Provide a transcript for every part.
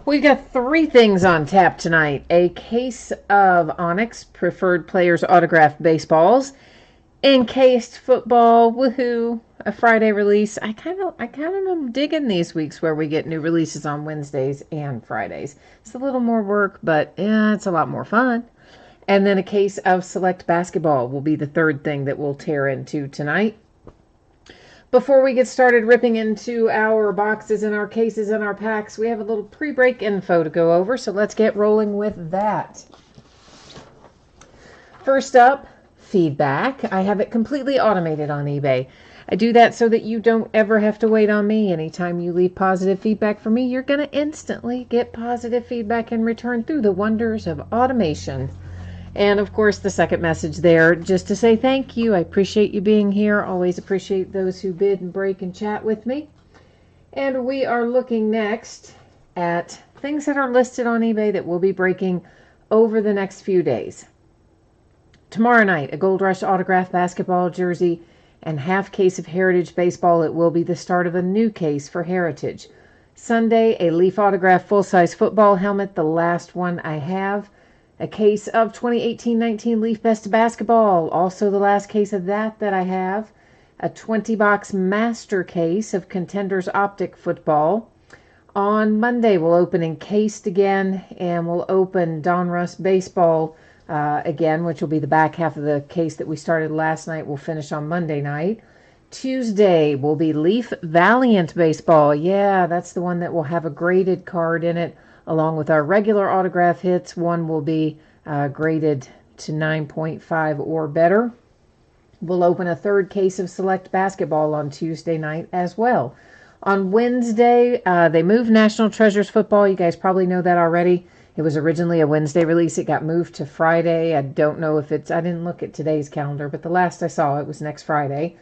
We've got three things on tap tonight. A case of Onyx Preferred Players Autographed Baseballs, encased football, woohoo, a Friday release. I kind of am digging these weeks where we get new releases on Wednesdays and Fridays. It's a little more work, but yeah, it's a lot more fun. And then a case of Select Basketball will be the third thing that we'll tear into tonight. Before we get started ripping into our boxes and our cases and our packs, we have a little pre-break info to go over, so let's get rolling with that. First up, feedback. I have it completely automated on eBay. I do that so that you don't ever have to wait on me. Anytime you leave positive feedback for me, you're going to instantly get positive feedback in return through the wonders of automation. And of course, the second message there, just to say thank you. I appreciate you being here. Always appreciate those who bid and break and chat with me. And we are looking next at things that are listed on eBay that will be breaking over the next few days. Tomorrow night, a Gold Rush autograph basketball jersey and half case of Heritage baseball. It will be the start of a new case for Heritage. Sunday, a Leaf autograph full-size football helmet, the last one I have. A case of 2018-19 Leaf Best Basketball, also the last case of that I have. A 20-box master case of Contenders Optic Football. On Monday, we'll open Encased again, and we'll open Donruss Baseball again, which will be the back half of the case that we started last night. We'll finish on Monday night. Tuesday will be Leaf Valiant Baseball. Yeah, that's the one that will have a graded card in it, along with our regular autograph hits. One will be graded to 9.5 or better. We'll open a third case of Select Basketball on Tuesday night as well. On Wednesday, they moved National Treasures Football. You guys probably know that already. It was originally a Wednesday release. It got moved to Friday. I don't know if I didn't look at today's calendar, but the last I saw it was next Friday.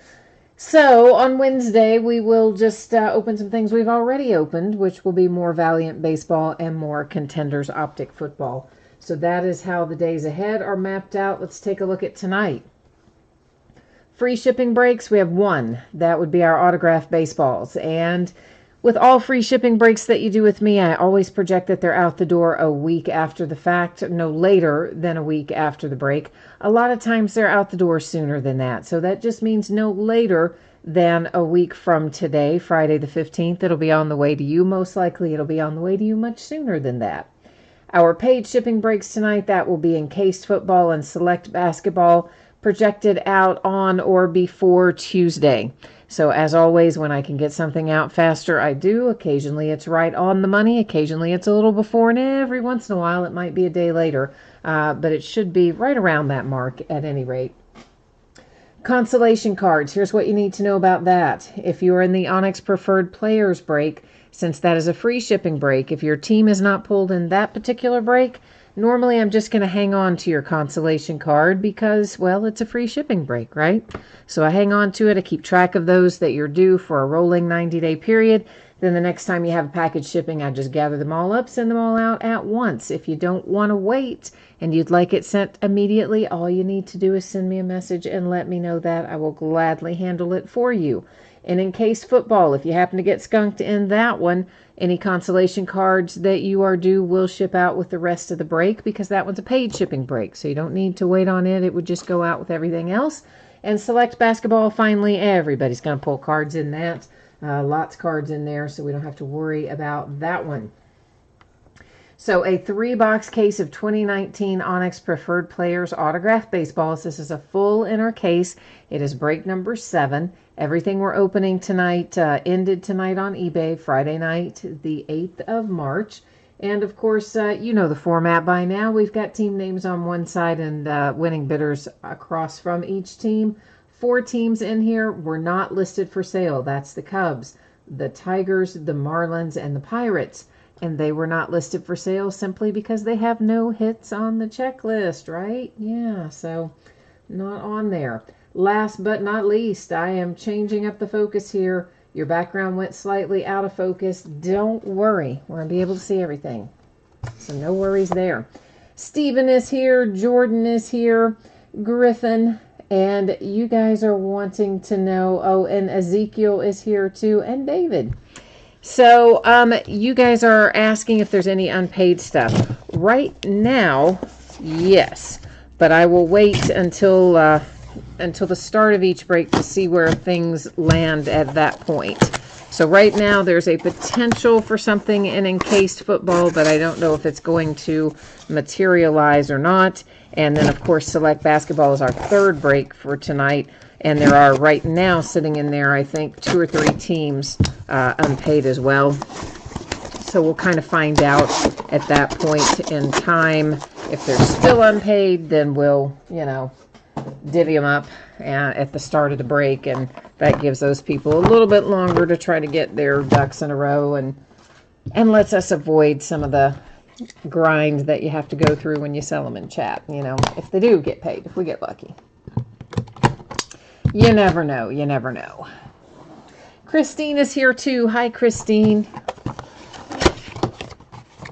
So on Wednesday, we will just open some things we've already opened, which will be more Valiant Baseball and more Contenders Optic Football. So that is how the days ahead are mapped out. Let's take a look at tonight. Free shipping breaks, we have one. That would be our autograph baseballs. And with all free shipping breaks that you do with me, I always project that they're out the door a week after the fact, no later than a week after the break. A lot of times they're out the door sooner than that. So that just means no later than a week from today, Friday the 15th. It'll be on the way to you. Most likely it'll be on the way to you much sooner than that. Our paid shipping breaks tonight, that will be Encased Football and Select Basketball, projected out on or before Tuesday. So as always, when I can get something out faster, I do. Occasionally it's right on the money. Occasionally it's a little before, and every once in a while it might be a day later. But it should be right around that mark at any rate. Consolation cards. Here's what you need to know about that. If you're in the Onyx Preferred Players break, since that is a free shipping break, if your team is not pulled in that particular break, normally I'm just going to hang on to your consolation card because, well, it's a free shipping break, right? So I hang on to it. I keep track of those that you're due for a rolling 90-day period. Then the next time you have a package shipping, I just gather them all up, send them all out at once. If you don't want to wait and you'd like it sent immediately, all you need to do is send me a message and let me know that. I will gladly handle it for you. And Encased Football, if you happen to get skunked in that one, any consolation cards that you are due will ship out with the rest of the break because that one's a paid shipping break. So you don't need to wait on it. It would just go out with everything else. And Select Basketball, finally, everybody's going to pull cards in that. Lots of cards in there, so we don't have to worry about that one. So a 3-box case of 2019 Onyx Preferred Players Autographed Baseballs. This is a full inner case. It is break number 7. Everything we're opening tonight ended tonight on eBay, Friday night, the 8th of March. And of course, you know the format by now. We've got team names on one side and winning bidders across from each team. 4 teams in here were not listed for sale. That's the Cubs, the Tigers, the Marlins, and the Pirates. And they were not listed for sale simply because they have no hits on the checklist, right? Yeah, so not on there. Last but not least, I am changing up the focus here. Your background went slightly out of focus. Don't worry. We're going to be able to see everything. So no worries there. Stephen is here. Jordan is here. Griffin. And you guys are wanting to know, oh, and Ezekiel is here too, and David. So you guys are asking if there's any unpaid stuff. Right now, yes. But I will wait until the start of each break to see where things land at that point. So right now there's a potential for something in encased football, but I don't know if it's going to materialize or not. And then, of course, select basketball is our third break for tonight. And there are right now sitting in there, I think, 2 or 3 teams unpaid as well. So we'll kind of find out at that point in time. If they're still unpaid, then we'll, divvy them up at the start of the break, and that gives those people a little bit longer to try to get their ducks in a row, and lets us avoid some of the grind that you have to go through when you sell them in chat, if they do get paid, if we get lucky. You never know. You never know. Christine is here too. Hi, Christine.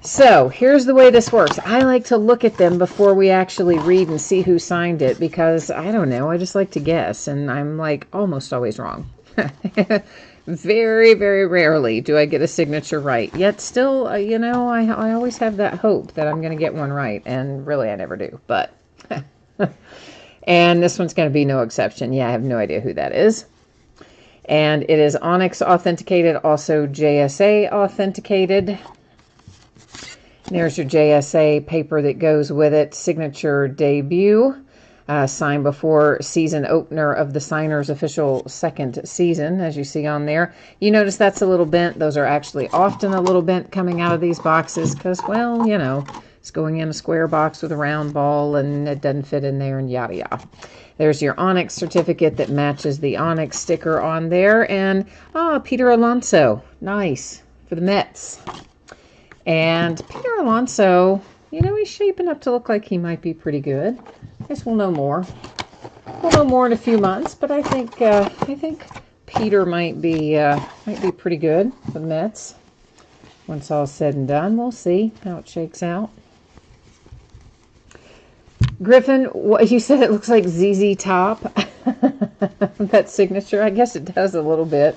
So here's the way this works. I like to look at them before we actually read and see who signed it, because I don't know, I just like to guess, and I'm like almost always wrong. Very, very rarely do I get a signature right. Yet still, I always have that hope that I'm going to get one right, and really I never do. But and this one's going to be no exception. Yeah, I have no idea who that is. And it is Onyx authenticated, also JSA authenticated. There's your JSA paper that goes with it. Signature debut. Signed before season opener of the signer's official second season, as you see on there. You notice that's a little bent. Those are actually often a little bent coming out of these boxes because, well, it's going in a square box with a round ball and it doesn't fit in there and yada yada. There's your Onyx certificate that matches the Onyx sticker on there. And, Peter Alonso. Nice. For the Mets. And Peter Alonso, he's shaping up to look like he might be pretty good. I guess we'll know more. We'll know more in a few months, but I think Peter might be pretty good for the Mets. Once all's said and done, we'll see how it shakes out. Griffin, you said it looks like ZZ Top. That signature, I guess it does a little bit.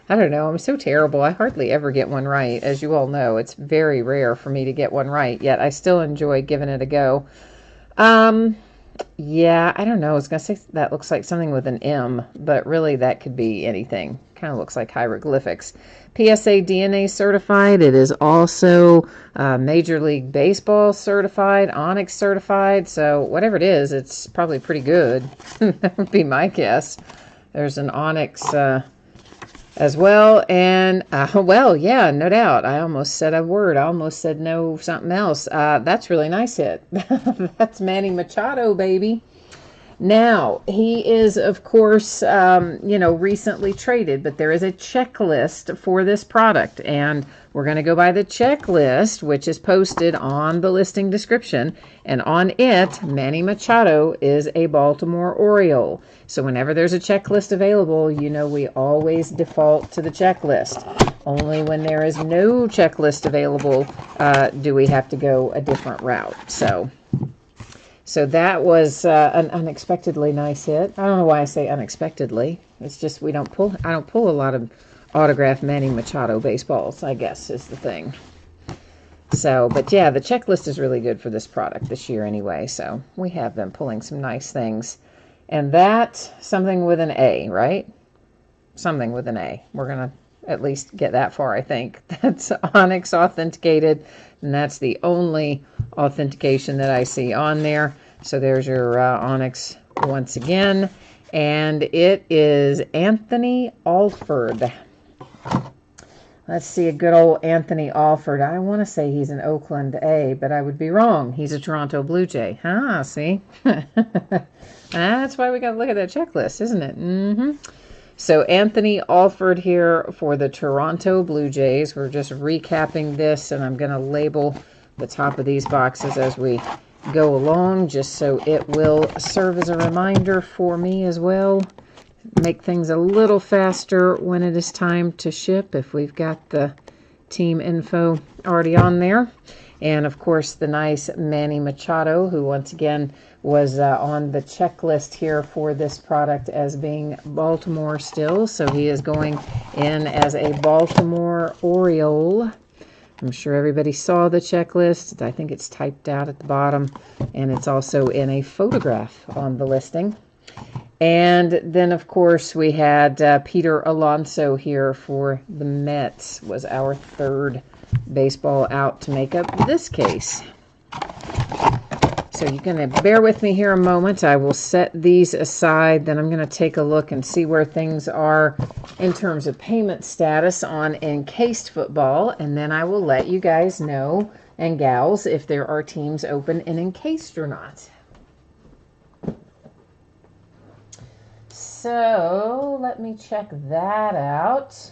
I don't know. I'm so terrible. I hardly ever get one right. As you all know, it's very rare for me to get one right, yet I still enjoy giving it a go. Yeah, I don't know. I was going to say that looks like something with an M, but really that could be anything. Kind of looks like hieroglyphics. PSA DNA certified. It is also Major League Baseball certified, Onyx certified. So whatever it is, it's probably pretty good. That would be my guess. There's an Onyx as well, and well, yeah, no doubt. I almost said a word. I almost said no something else. That's really nice hit. That's Manny Machado, baby. Now, he is, of course, recently traded, but there is a checklist for this product, and we're going to go by the checklist, which is posted on the listing description, and on it, Manny Machado is a Baltimore Oriole. So whenever there's a checklist available, we always default to the checklist. Only when there is no checklist available do we have to go a different route. So that was an unexpectedly nice hit. I don't know why I say unexpectedly. It's just I don't pull a lot of autographed Manny Machado baseballs, I guess, is the thing. So, but yeah, the checklist is really good for this product this year anyway. So we have been pulling some nice things. And that, something with an A, right? Something with an A. We're going to at least get that far, I think. That's Onyx authenticated, and that's the only authentication that I see on there. So there's your Onyx once again, and it is Anthony Alford. Let's see, a good old Anthony Alford. I want to say he's an Oakland A, but I would be wrong. He's a Toronto Blue Jay. See? That's why we got to look at that checklist, isn't it? So Anthony Alford here for the Toronto Blue Jays. We're just recapping this, and I'm going to label the top of these boxes as we go along, just so it will serve as a reminder for me as well. Make things a little faster when it is time to ship if we've got the team info already on there. And of course, the nice Manny Machado, who once again was on the checklist here for this product as being Baltimore still. So he is going in as a Baltimore Oriole. I'm sure everybody saw the checklist. I think it's typed out at the bottom, and it's also in a photograph on the listing. And then, of course, we had Peter Alonso here for the Mets, was our third baseball out to make up this case. So you're going to bear with me here a moment. I will set these aside. Then I'm going to take a look and see where things are in terms of payment status on encased football. And then I will let you guys know, and gals, if there are teams open in encased or not. So let me check that out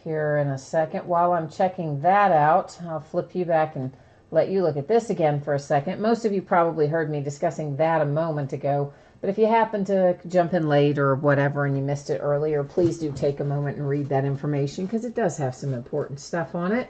here in a second. While I'm checking that out, I'll flip you back and let you look at this again for a second. Most of you probably heard me discussing that a moment ago, but if you happen to jump in late or whatever and you missed it earlier, please do take a moment and read that information because it does have some important stuff on it.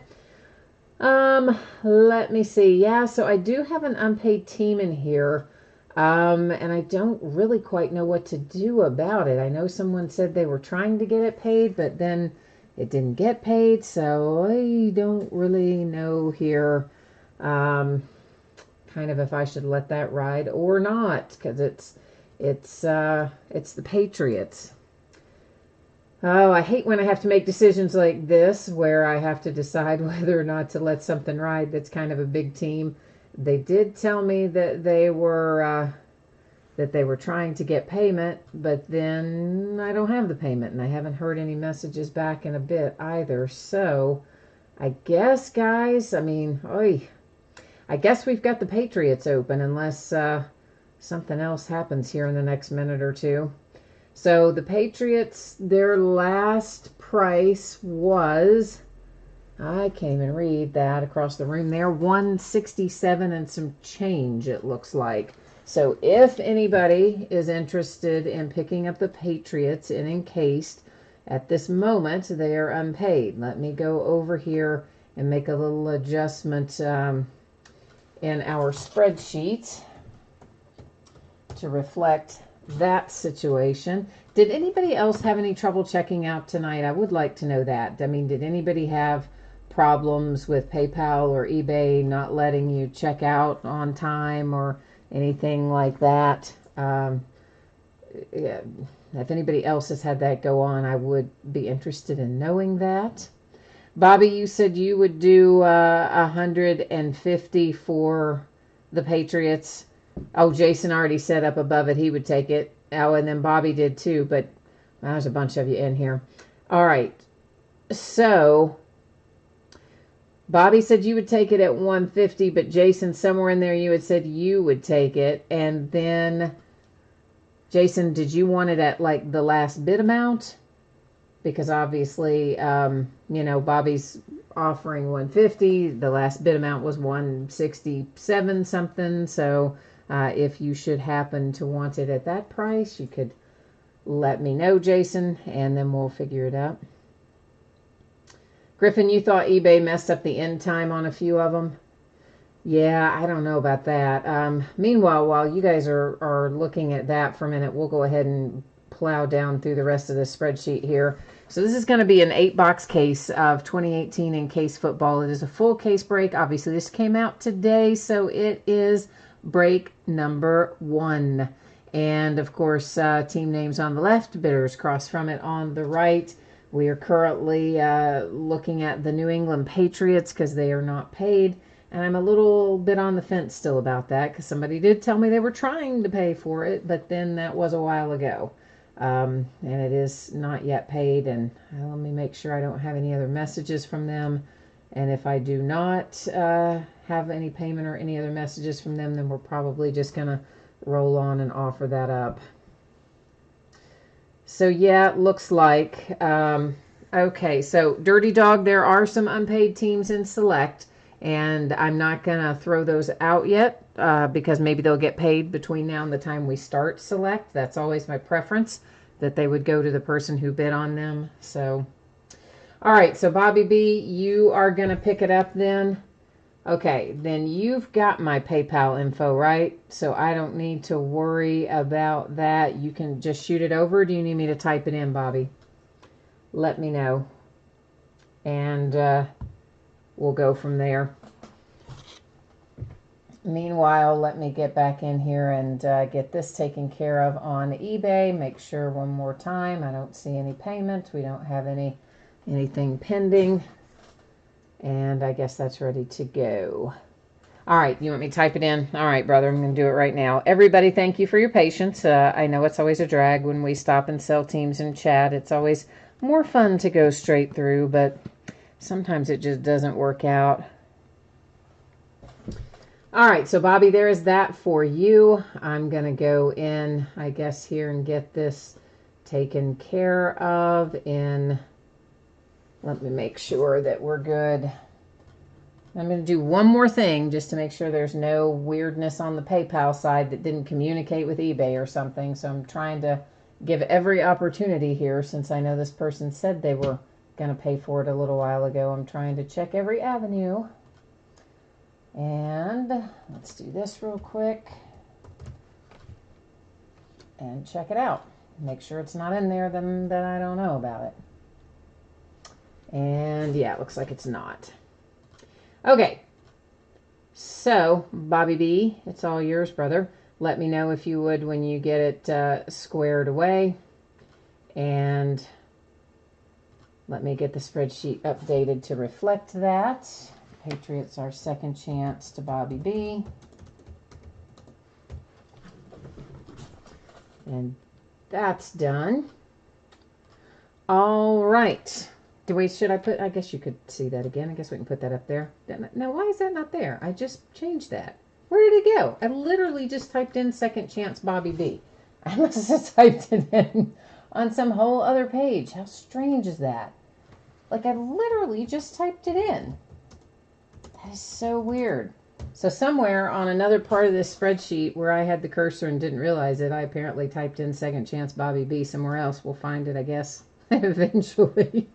Let me see. Yeah, so I do have an unpaid team in here, and I don't really quite know what to do about it. I know someone said they were trying to get it paid, but then it didn't get paid, so I don't really know here kind of if I should let that ride or not, because it's the Patriots. Oh, I hate when I have to make decisions like this where I have to decide whether or not to let something ride that's kind of a big team. They did tell me that they were trying to get payment, but then I don't have the payment, and I haven't heard any messages back in a bit either. So I guess, guys, I guess we've got the Patriots open unless something else happens here in the next minute or two. So the Patriots, their last price was, I can't even read that across the room there, $167 and some change, it looks like. So if anybody is interested in picking up the Patriots in encased, at this moment they are unpaid. Let me go over here and make a little adjustment in our spreadsheet to reflect that situation. Did anybody else have any trouble checking out tonight? I would like to know that. I mean, did anybody have problems with PayPal or eBay not letting you check out on time or anything like that? Yeah, if anybody else has had that go on, I would be interested in knowing that. Bobby, you said you would do 150 for the Patriots. Oh, Jason already said up above it he would take it. Oh, and then Bobby did too, but there's a bunch of you in here. All right. So Bobby said you would take it at 150, but Jason, somewhere in there you had said you would take it. And then Jason, did you want it at like the last bid amount? Because obviously, Bobby's offering 150. The last bid amount was 167 something. So if you should happen to want it at that price, you could let me know, Jason, and then we'll figure it out. Griffin, you thought eBay messed up the end time on a few of them? Yeah, I don't know about that. Meanwhile, while you guys are looking at that for a minute, we'll go ahead and plow down through the rest of the spreadsheet here. So this is going to be an 8-box case of 2018 encased football. It is a full case break. Obviously, this came out today, so it is break number 1. And, of course, team names on the left, bidders cross from it on the right. We are currently looking at the New England Patriots because they are not paid. And I'm a little bit on the fence still about that because somebody did tell me they were trying to pay for it, but then that was a while ago. And it is not yet paid. And let me make sure I don't have any other messages from them. And if I do not have any payment or any other messages from them, then we're probably just going to roll on and offer that up. So yeah, it looks like, okay, so Dirty Dog, there are some unpaid teams in Select, and I'm not going to throw those out yet because maybe they'll get paid between now and the time we start Select. That's always my preference, that they would go to the person who bid on them. So, all right, so Bobby B, you are going to pick it up then Okay, then you've got my PayPal info, right? So I don't need to worry about that. You can just shoot it over. Do you need me to type it in, Bobby? Let me know. And we'll go from there. Meanwhile, let me get back in here and get this taken care of on eBay. Make sure one more time I don't see any payment. We don't have anything pending. And I guess that's ready to go. All right, you want me to type it in? All right, brother, I'm going to do it right now. Everybody, thank you for your patience. I know it's always a drag when we stop and sell teams and chat. It's always more fun to go straight through, but sometimes it just doesn't work out. All right, so Bobby, there is that for you. I'm going to go in, I guess, here and get this taken care of in... Let me make sure that we're good. I'm going to do one more thing just to make sure there's no weirdness on the PayPal side that didn't communicate with eBay or something. So I'm trying to give every opportunity here, since I know this person said they were going to pay for it a little while ago. I'm trying to check every avenue. And let's do this real quick and check it out. Make sure it's not in there then that I don't know about it. And yeah, it looks like it's not. Okay, so Bobby B, it's all yours, brother. Let me know if you would when you get it squared away. And let me get the spreadsheet updated to reflect that. Patriots our second chance to Bobby B. And that's done. All right. Should I put, I guess you could see that again. I guess we can put that up there. Now, why is that not there? I just changed that. Where did it go? I literally just typed in second chance Bobby B. I must have typed it in on some whole other page. How strange is that? Like, I literally just typed it in. That is so weird. So somewhere on another part of this spreadsheet where I had the cursor and didn't realize it, I apparently typed in second chance Bobby B somewhere else. We'll find it, I guess, eventually.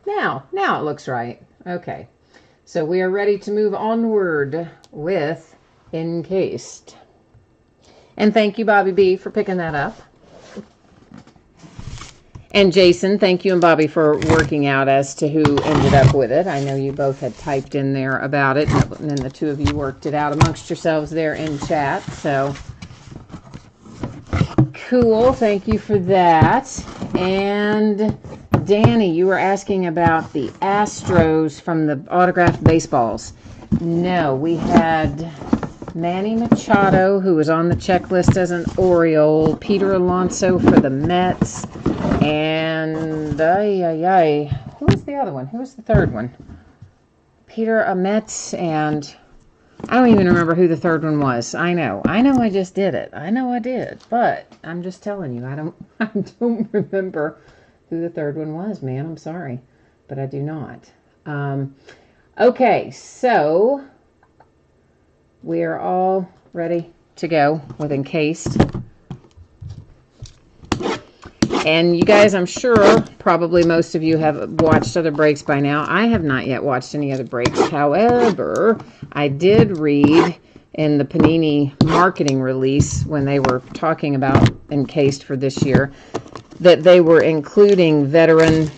Now it looks right. Okay, so we are ready to move onward with Encased. And thank you, Bobby B, for picking that up. And Jason, thank you and Bobby for working out as to who ended up with it. I know you both had typed in there about it, and then the two of you worked it out amongst yourselves there in chat. So cool, thank you for that. And Danny, you were asking about the Astros from the autographed baseballs. No, we had Manny Machado, who was on the checklist as an Oriole, Peter Alonso for the Mets, and who was the other one? Who was the third one? Peter Mets, and I don't even remember who the third one was. I know I just did it. I know I did, but I'm just telling you, I don't remember who the third one was, man. I'm sorry, but I do not. Okay, so we're all ready to go with Encased. And you guys, I'm sure probably most of you have watched other breaks by now. I have not yet watched any other breaks. However, I did read in the Panini marketing release when they were talking about Encased for this year that they were including veteran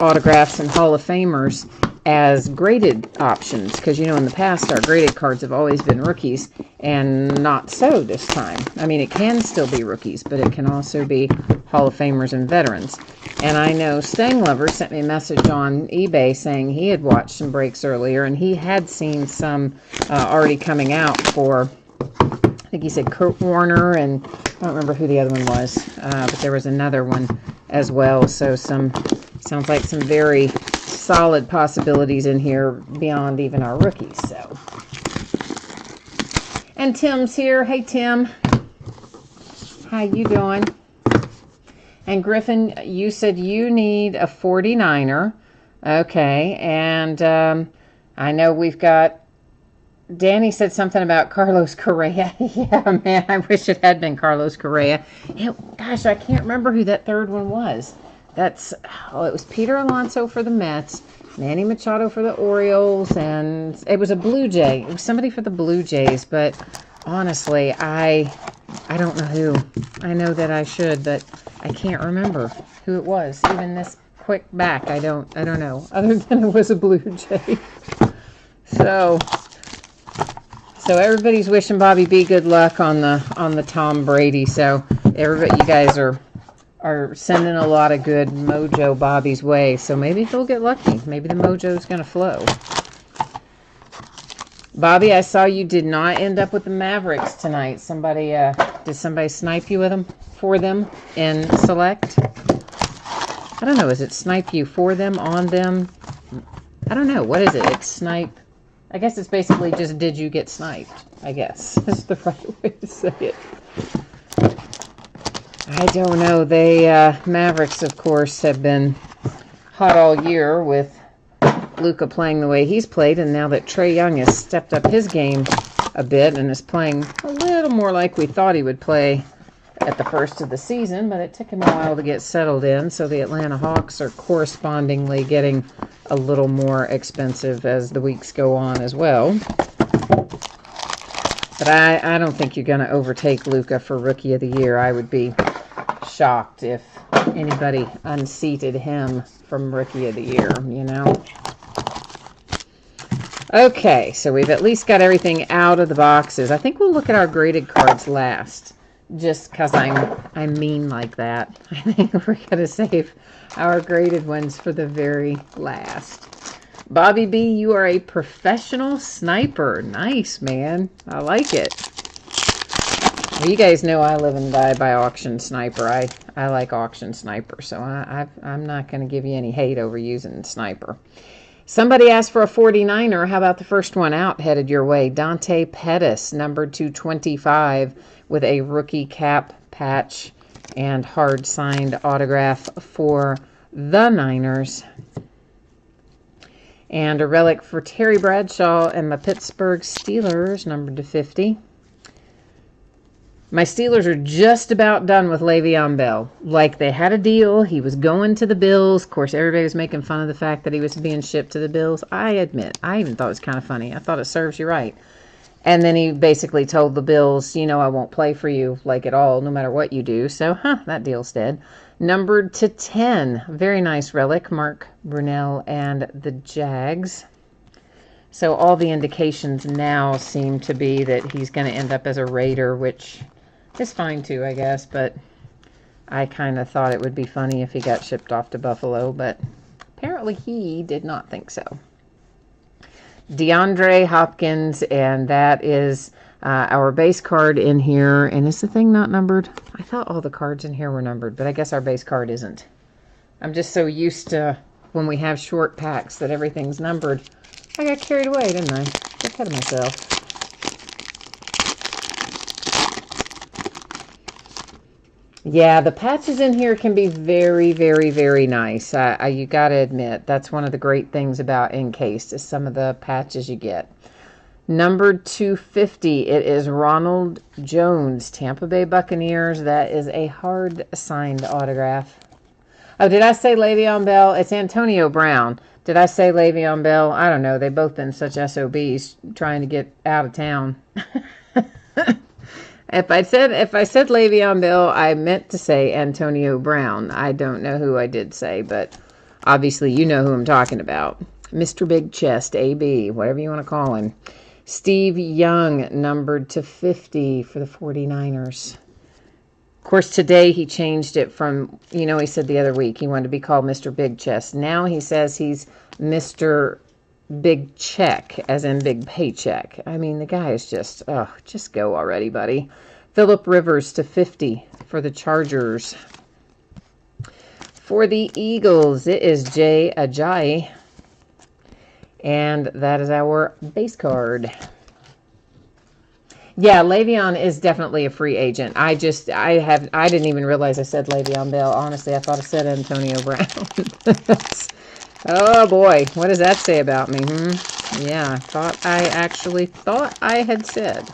autographs and Hall of Famers as graded options, because you know in the past our graded cards have always been rookies, and not so this time. I mean, it can still be rookies, but it can also be Hall of Famers and veterans. And I know Stang Lover sent me a message on eBay saying he had watched some breaks earlier and he had seen some already coming out for, I think he said Kurt Warner, and I don't remember who the other one was, but there was another one as well. So sounds like some very solid possibilities in here beyond even our rookies. So, and Tim's here. Hey Tim, how you doing? And Griffin, you said you need a 49er. Okay, and I know we've got, Danny said something about Carlos Correa. Yeah, man, I wish it had been Carlos Correa. Gosh, I can't remember who that third one was. It was Peter Alonso for the Mets, Manny Machado for the Orioles, and it was a Blue Jay. It was somebody for the Blue Jays, but honestly, I don't know who. I know that I should, but I can't remember who it was. Even this quick back, I don't know. Other than it was a Blue Jay. So everybody's wishing Bobby B good luck on the Tom Brady. So everybody, you guys are sending a lot of good mojo Bobby's way. So maybe he'll get lucky. Maybe the mojo's going to flow. Bobby, I saw you did not end up with the Mavericks tonight. Did somebody snipe you with them, for them in Select? I don't know. Is it snipe you for them, on them? I don't know. What is it? It's snipe. I guess it's basically just did you get sniped, I guess. That's the right way to say it. I don't know. Mavericks, of course, have been hot all year with Luka playing the way he's played, and now that Trae Young has stepped up his game a bit and is playing a little more like we thought he would play at the first of the season, but it took him a while to get settled in, so the Atlanta Hawks are correspondingly getting a little more expensive as the weeks go on as well. But I don't think you're going to overtake Luka for Rookie of the Year. I would be shocked if anybody unseated him from Rookie of the Year, you know. Okay, so we've at least got everything out of the boxes. I think we'll look at our graded cards last, just because I'm mean like that. I think we're going to save our graded ones for the very last. Bobby B, you are a professional sniper. Nice, man. I like it. Well, you guys know I live and die by auction sniper. I like auction sniper, so I'm not going to give you any hate over using sniper. Somebody asked for a 49er. How about the first one out headed your way? Dante Pettis, numbered to 25, with a rookie cap patch and hard signed autograph for the Niners. And a relic for Terry Bradshaw and my Pittsburgh Steelers, numbered to 50. My Steelers are just about done with Le'Veon Bell. Like, they had a deal. He was going to the Bills. Of course, everybody was making fun of the fact that he was being shipped to the Bills. I admit, I even thought it was kind of funny. I thought it serves you right. And then he basically told the Bills, you know, I won't play for you, like, at all, no matter what you do. So, that deal's dead. Numbered to 10. Very nice relic. Mark Brunell and the Jags. So all the indications now seem to be that he's going to end up as a Raider, which is fine too, I guess. But I kind of thought it would be funny if he got shipped off to Buffalo, but apparently he did not think so. DeAndre Hopkins, and that is our base card in here. And is the thing not numbered? I thought all the cards in here were numbered, but I guess our base card isn't. I'm just so used to when we have short packs that everything's numbered. I got carried away, didn't I? Get ahead of myself. Yeah, the patches in here can be very, very, very nice. You got to admit, that's one of the great things about encased is some of the patches you get. Numbered 250, it is Ronald Jones, Tampa Bay Buccaneers. That is a hard signed autograph. Oh, did I say Le'Veon Bell? It's Antonio Brown. Did I say Le'Veon Bell? I don't know. They've both been such SOBs trying to get out of town. If I said Le'Veon Bell, I meant to say Antonio Brown. I don't know who I did say, but obviously you know who I'm talking about. Mr. Big Chest, AB, whatever you want to call him. Steve Young, numbered to 50 for the 49ers. Of course, today he changed it from, you know, he said the other week he wanted to be called Mr. Big Chest. Now he says he's Mr. Big Check, as in big paycheck. I mean, the guy is just, just go already, buddy. Phillip Rivers to 50 for the Chargers. For the Eagles, it is Jay Ajayi. And that is our base card. Yeah, Le'Veon is definitely a free agent. I didn't even realize I said Le'Veon Bell. Honestly, I thought I said Antonio Brown. Oh boy, what does that say about me? Yeah, I actually thought I had said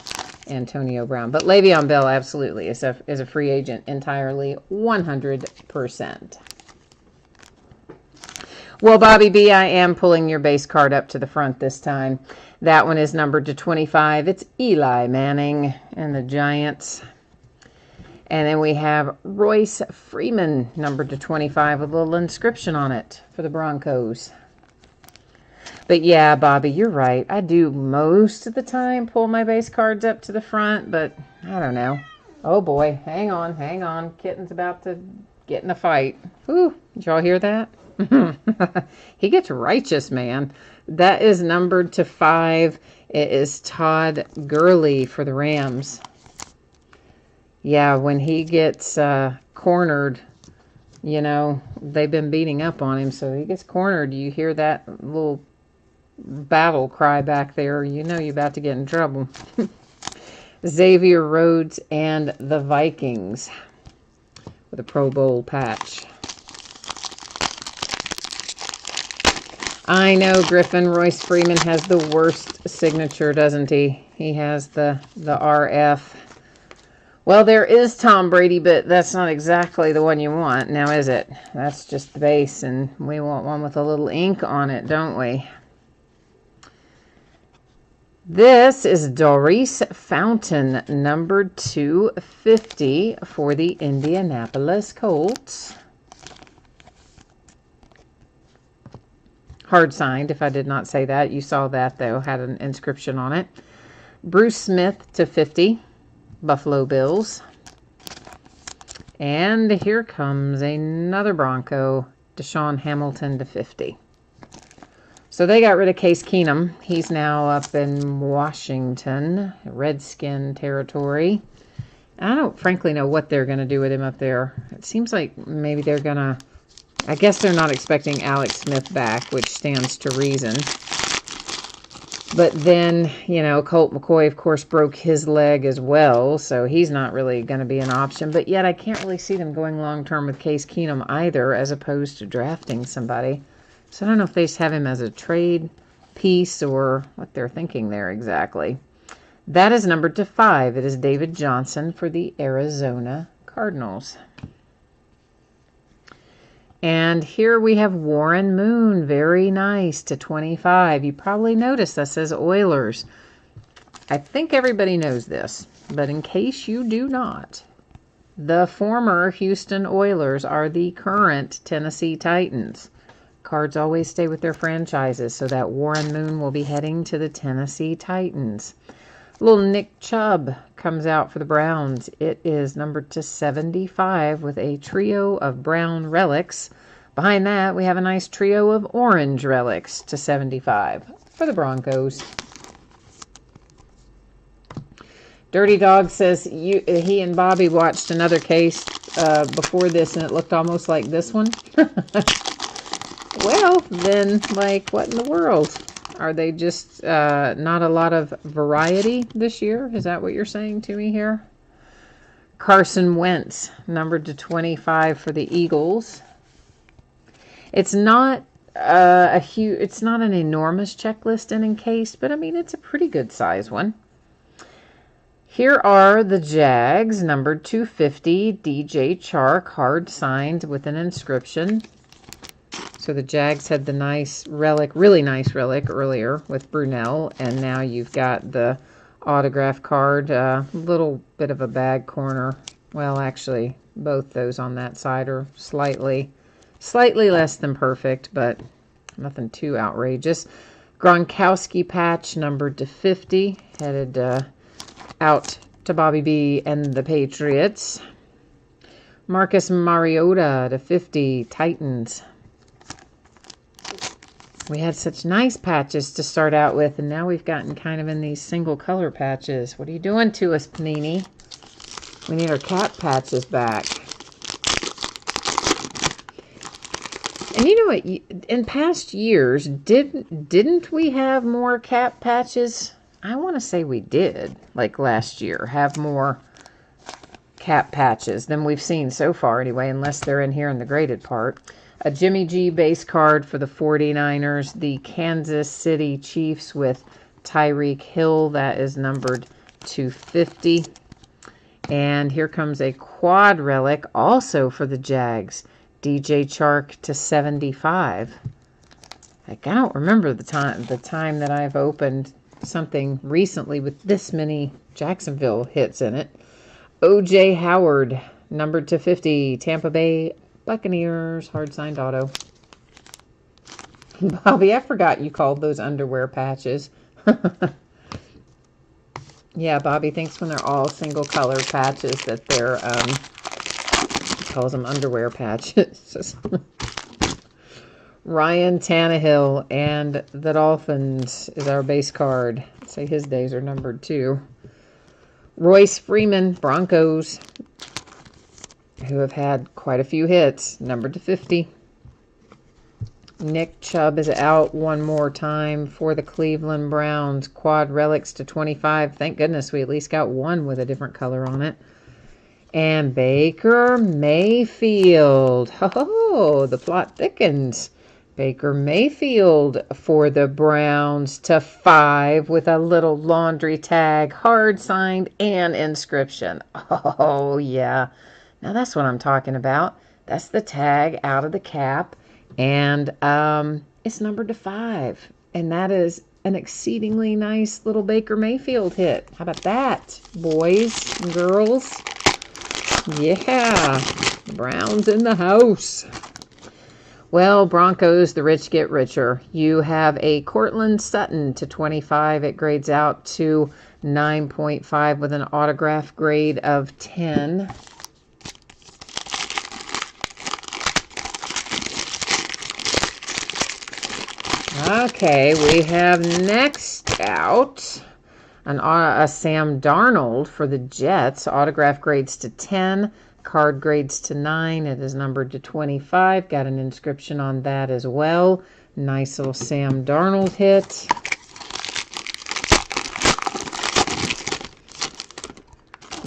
Antonio Brown. But Le'Veon Bell absolutely is a free agent entirely, 100%. Well, Bobby B, I am pulling your base card up to the front this time. That one is numbered to 25. It's Eli Manning and the Giants. And then we have Royce Freeman, numbered to 25, with a little inscription on it for the Broncos. But yeah, Bobby, you're right. I do most of the time pull my base cards up to the front, but I don't know. Oh boy, hang on. Kitten's about to get in a fight. Whew, did y'all hear that? He gets righteous, man. That is numbered to 5. It is Todd Gurley for the Rams. Yeah, when he gets cornered, you know, they've been beating up on him, so he gets cornered. You hear that little battle cry back there, you know you're about to get in trouble. Xavier Rhodes and the Vikings with a Pro Bowl patch. I know, Griffin. Royce Freeman has the worst signature, doesn't he? He has the RF. Well, there is Tom Brady, but that's not exactly the one you want, now is it? That's just the base, and we want one with a little ink on it, don't we? This is Doris Fountain, numbered 250 for the Indianapolis Colts. Hard signed, if I did not say that. You saw that, though, had an inscription on it. Bruce Smith to 50, Buffalo Bills. And here comes another Bronco, Deshaun Hamilton to 50. So they got rid of Case Keenum. He's now up in Washington, Redskin territory. I don't frankly know what they're going to do with him up there. It seems like maybe they're going to, I guess they're not expecting Alex Smith back, which stands to reason. But then, you know, Colt McCoy, of course, broke his leg as well, so he's not really going to be an option. But yet I can't really see them going long-term with Case Keenum either, as opposed to drafting somebody. So I don't know if they just have him as a trade piece or what they're thinking there exactly. That is numbered to 5. It is David Johnson for the Arizona Cardinals. And here we have Warren Moon. Very nice to 25. You probably noticed that says Oilers. I think everybody knows this, but in case you do not, the former Houston Oilers are the current Tennessee Titans. Cards always stay with their franchises, so that Warren Moon will be heading to the Tennessee Titans. Little Nick Chubb comes out for the Browns. It is numbered to 75 with a trio of brown relics. Behind that, we have a nice trio of orange relics to 75 for the Broncos. Dirty Dog says he and Bobby watched another case before this, and it looked almost like this one. Well, then, like, what in the world? Are they just not a lot of variety this year? Is that what you're saying to me here? Carson Wentz, numbered to 25 for the Eagles. It's not it's not an enormous checklist and encased, but I mean, it's a pretty good size one. Here are the Jags, numbered 250, DJ Chark, hard signed with an inscription. So the Jags had the nice relic, really nice relic earlier with Brunell, and now you've got the autograph card, a little bit of a bag corner. Well, actually, both those on that side are slightly less than perfect, but nothing too outrageous. Gronkowski patch, numbered to 50, headed out to Bobby B and the Patriots. Marcus Mariota to 50, Titans. We had such nice patches to start out with, and now we've gotten kind of in these single color patches. What are you doing to us, Panini? We need our cap patches back. And you know what? In past years, didn't we have more cap patches? I want to say we did, like last year, have more cap patches than we've seen so far anyway, unless they're in here in the graded part. A Jimmy G base card for the 49ers. The Kansas City Chiefs with Tyreek Hill. That is numbered 250. And here comes a quad relic also for the Jags. DJ Chark to 75. Like, I don't remember the time that I've opened something recently with this many Jacksonville hits in it. O.J. Howard, numbered to 50, Tampa Bay Buccaneers, hard signed auto. Bobby, I forgot you called those underwear patches. Yeah, Bobby thinks when they're all single color patches that they're, he calls them underwear patches. Ryan Tannehill and the Dolphins is our base card. I'd say his days are numbered too. Royce Freeman, Broncos, who have had quite a few hits, numbered to 50. Nick Chubb is out one more time for the Cleveland Browns. Quad relics to 25. Thank goodness we at least got one with a different color on it. And Baker Mayfield. Oh, the plot thickens. Baker Mayfield for the Browns to 5 with a little laundry tag, hard signed, and inscription. Oh, yeah. Now that's what I'm talking about. That's the tag out of the cap. And it's numbered to 5. And that is an exceedingly nice little Baker Mayfield hit. How about that, boys and girls? Yeah. Browns in the house. Well, Broncos, the rich get richer. You have a Cortland Sutton to 25. It grades out to 9.5 with an autograph grade of 10. Okay, we have next out a Sam Darnold for the Jets. Autograph grades to 10. Card grades to 9. It is numbered to 25. Got an inscription on that as well. Nice little Sam Darnold hit.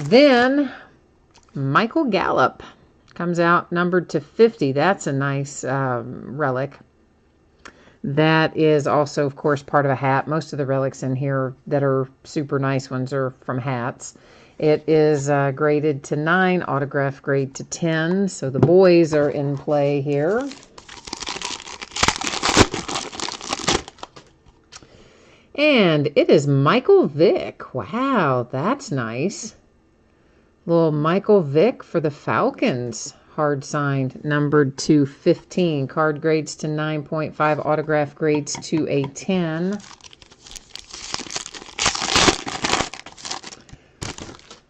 Then Michael Gallup comes out numbered to 50. That's a nice relic. That is also, of course, part of a hat. Most of the relics in here that are super nice ones are from hats. It is graded to 9, autograph grade to 10. So the boys are in play here. And it is Michael Vick. Wow, that's nice. Little Michael Vick for the Falcons. Hard signed, numbered to 15. Card grades to 9.5. Autograph grades to a 10.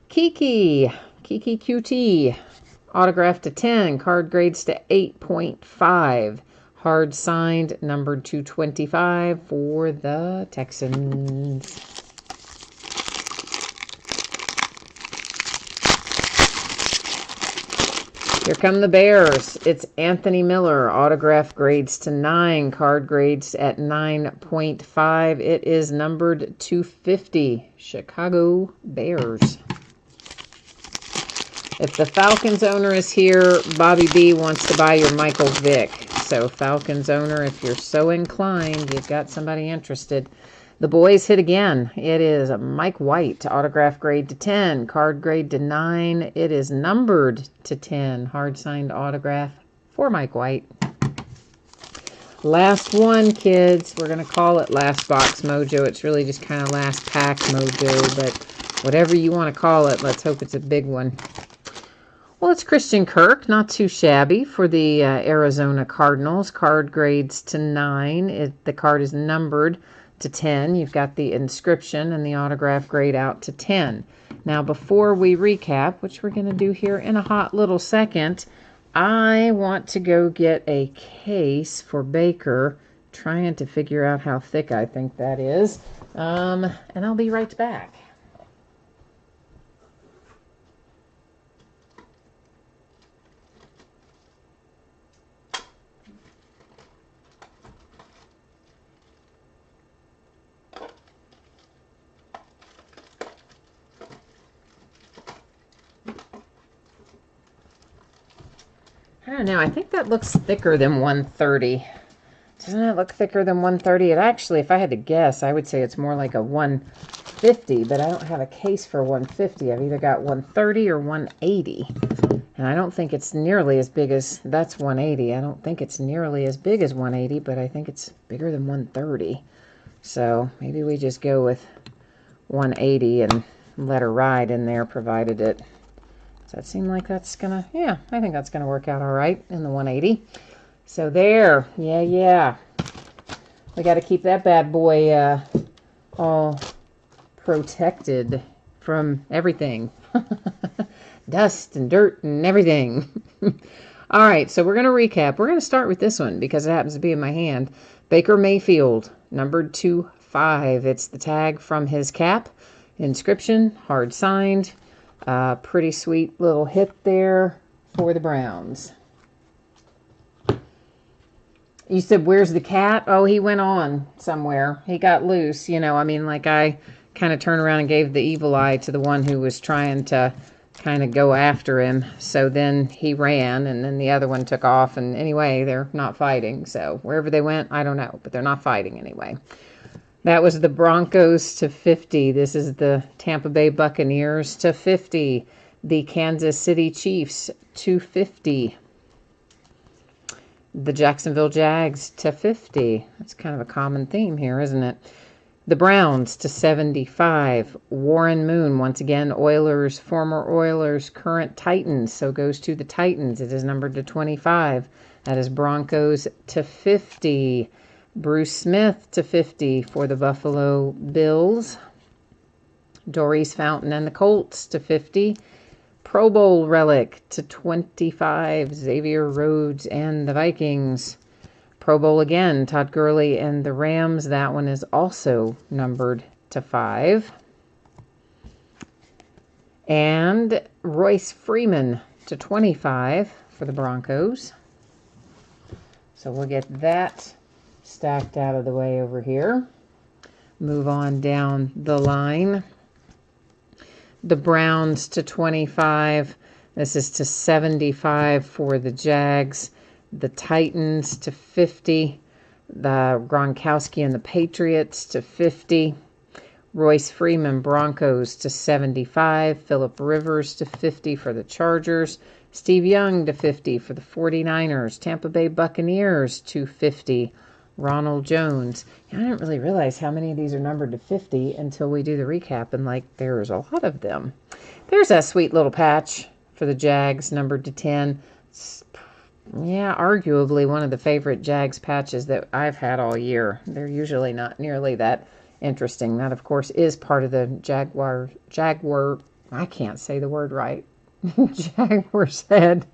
Kiki QT. Autograph to 10. Card grades to 8.5. Hard signed, numbered to 25 for the Texans. Here come the Bears. It's Anthony Miller. Autograph grades to 9. Card grades at 9.5. It is numbered to 50. Chicago Bears. If the Falcons owner is here, Bobby B wants to buy your Michael Vick. So Falcons owner, if you're so inclined, you've got somebody interested. The boys hit again. It is a Mike White, autograph grade to 10, card grade to 9. It is numbered to 10, hard signed autograph for Mike White. Last one, kids. We're going to call it last box mojo. It's really just kind of last pack mojo, but whatever you want to call it, let's hope it's a big one. Well, it's Christian Kirk, not too shabby for the Arizona Cardinals. Card grades to 9. The card is numbered to 10. You've got the inscription and the autograph grade out to 10. Now, before we recap, which we're going to do here in a hot little second, I want to go get a case for Baker, trying to figure out how thick I think that is, and I'll be right back. I don't know. I think that looks thicker than 130. Doesn't it look thicker than 130? It actually, if I had to guess, I would say it's more like a 150, but I don't have a case for 150. I've either got 130 or 180. And I don't think it's nearly as big as, that's 180. I don't think it's nearly as big as 180, but I think it's bigger than 130. So maybe we just go with 180 and let her ride in there, provided it. Does that seem like that's gonna, yeah, I think that's gonna work out all right in the 180. So there, yeah. We got to keep that bad boy all protected from everything. Dust and dirt and everything. All right, so we're going to recap. We're going to start with this one because it happens to be in my hand. Baker Mayfield, numbered 2/5. It's the tag from his cap. Inscription, hard signed. Pretty sweet little hit there for the Browns. You said, where's the cat? Oh, he went on somewhere. He got loose, you know. I mean, like I kind of turned around and gave the evil eye to the one who was trying to kind of go after him. So then he ran, and then the other one took off. And anyway, they're not fighting. So wherever they went, I don't know. But they're not fighting anyway. That was the Broncos to 50. This is the Tampa Bay Buccaneers to 50. The Kansas City Chiefs to 50. The Jacksonville Jags to 50. That's kind of a common theme here, isn't it? The Browns to 75. Warren Moon, once again, Oilers, former Oilers, current Titans. So goes to the Titans. It is numbered to 25. That is Broncos to 50. Bruce Smith to 50 for the Buffalo Bills. Doris Fountain and the Colts to 50. Pro Bowl relic to 25, Xavier Rhodes and the Vikings. Pro Bowl again, Todd Gurley and the Rams. That one is also numbered to 5. And Royce Freeman to 25 for the Broncos. So we'll get that stacked out of the way over here. Move on down the line. The Browns to 25. This is to 75 for the Jags. The Titans to 50. The Gronkowski and the Patriots to 50. Royce Freeman, Broncos to 75. Phillip Rivers to 50 for the Chargers. Steve Young to 50 for the 49ers. Tampa Bay Buccaneers to 50. Ronald Jones. I didn't really realize how many of these are numbered to 50 until we do the recap, and like there's a lot of them. There's that sweet little patch for the Jags, numbered to 10. Yeah, arguably one of the favorite Jags patches that I've had all year. They're usually not nearly that interesting. That, of course, is part of the Jaguar, I can't say the word right. Jaguar's head.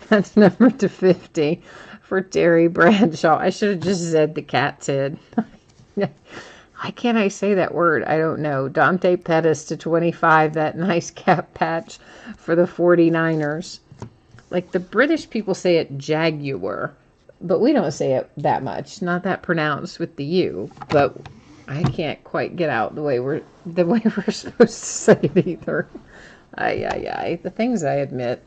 That's numbered to 50 for Terry Bradshaw. I should have just said the cat's head. Why can't I say that word? I don't know. Dante Pettis to 25, that nice cap patch for the 49ers. Like the British people say it Jaguar, but we don't say it that much. Not that pronounced with the U, but I can't quite get out the way we're supposed to say it either. The things I admit.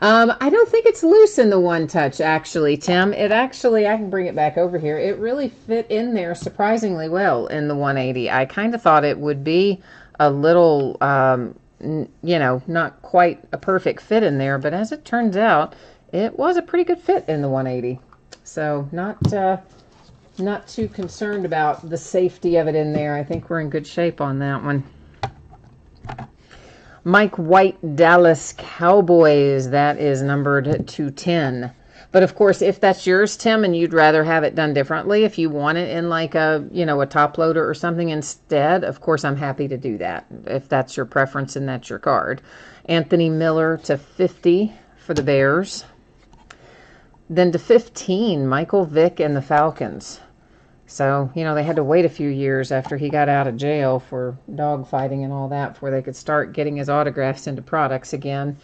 I don't think it's loose in the One Touch, actually, Tim. It actually, I can bring it back over here. It really fit in there surprisingly well in the 180. I kind of thought it would be a little, not quite a perfect fit in there, but as it turns out, it was a pretty good fit in the 180. So not too concerned about the safety of it in there. I think we're in good shape on that one. Mike White, Dallas Cowboys. That is numbered to 10. But of course, if that's yours, Tim, and you'd rather have it done differently, if you want it in like a top loader or something instead, of course, I'm happy to do that. If that's your preference and that's your card. Anthony Miller to 50 for the Bears. Then to 15, Michael Vick and the Falcons. So, they had to wait a few years after he got out of jail for dog fighting and all that before they could start getting his autographs into products again.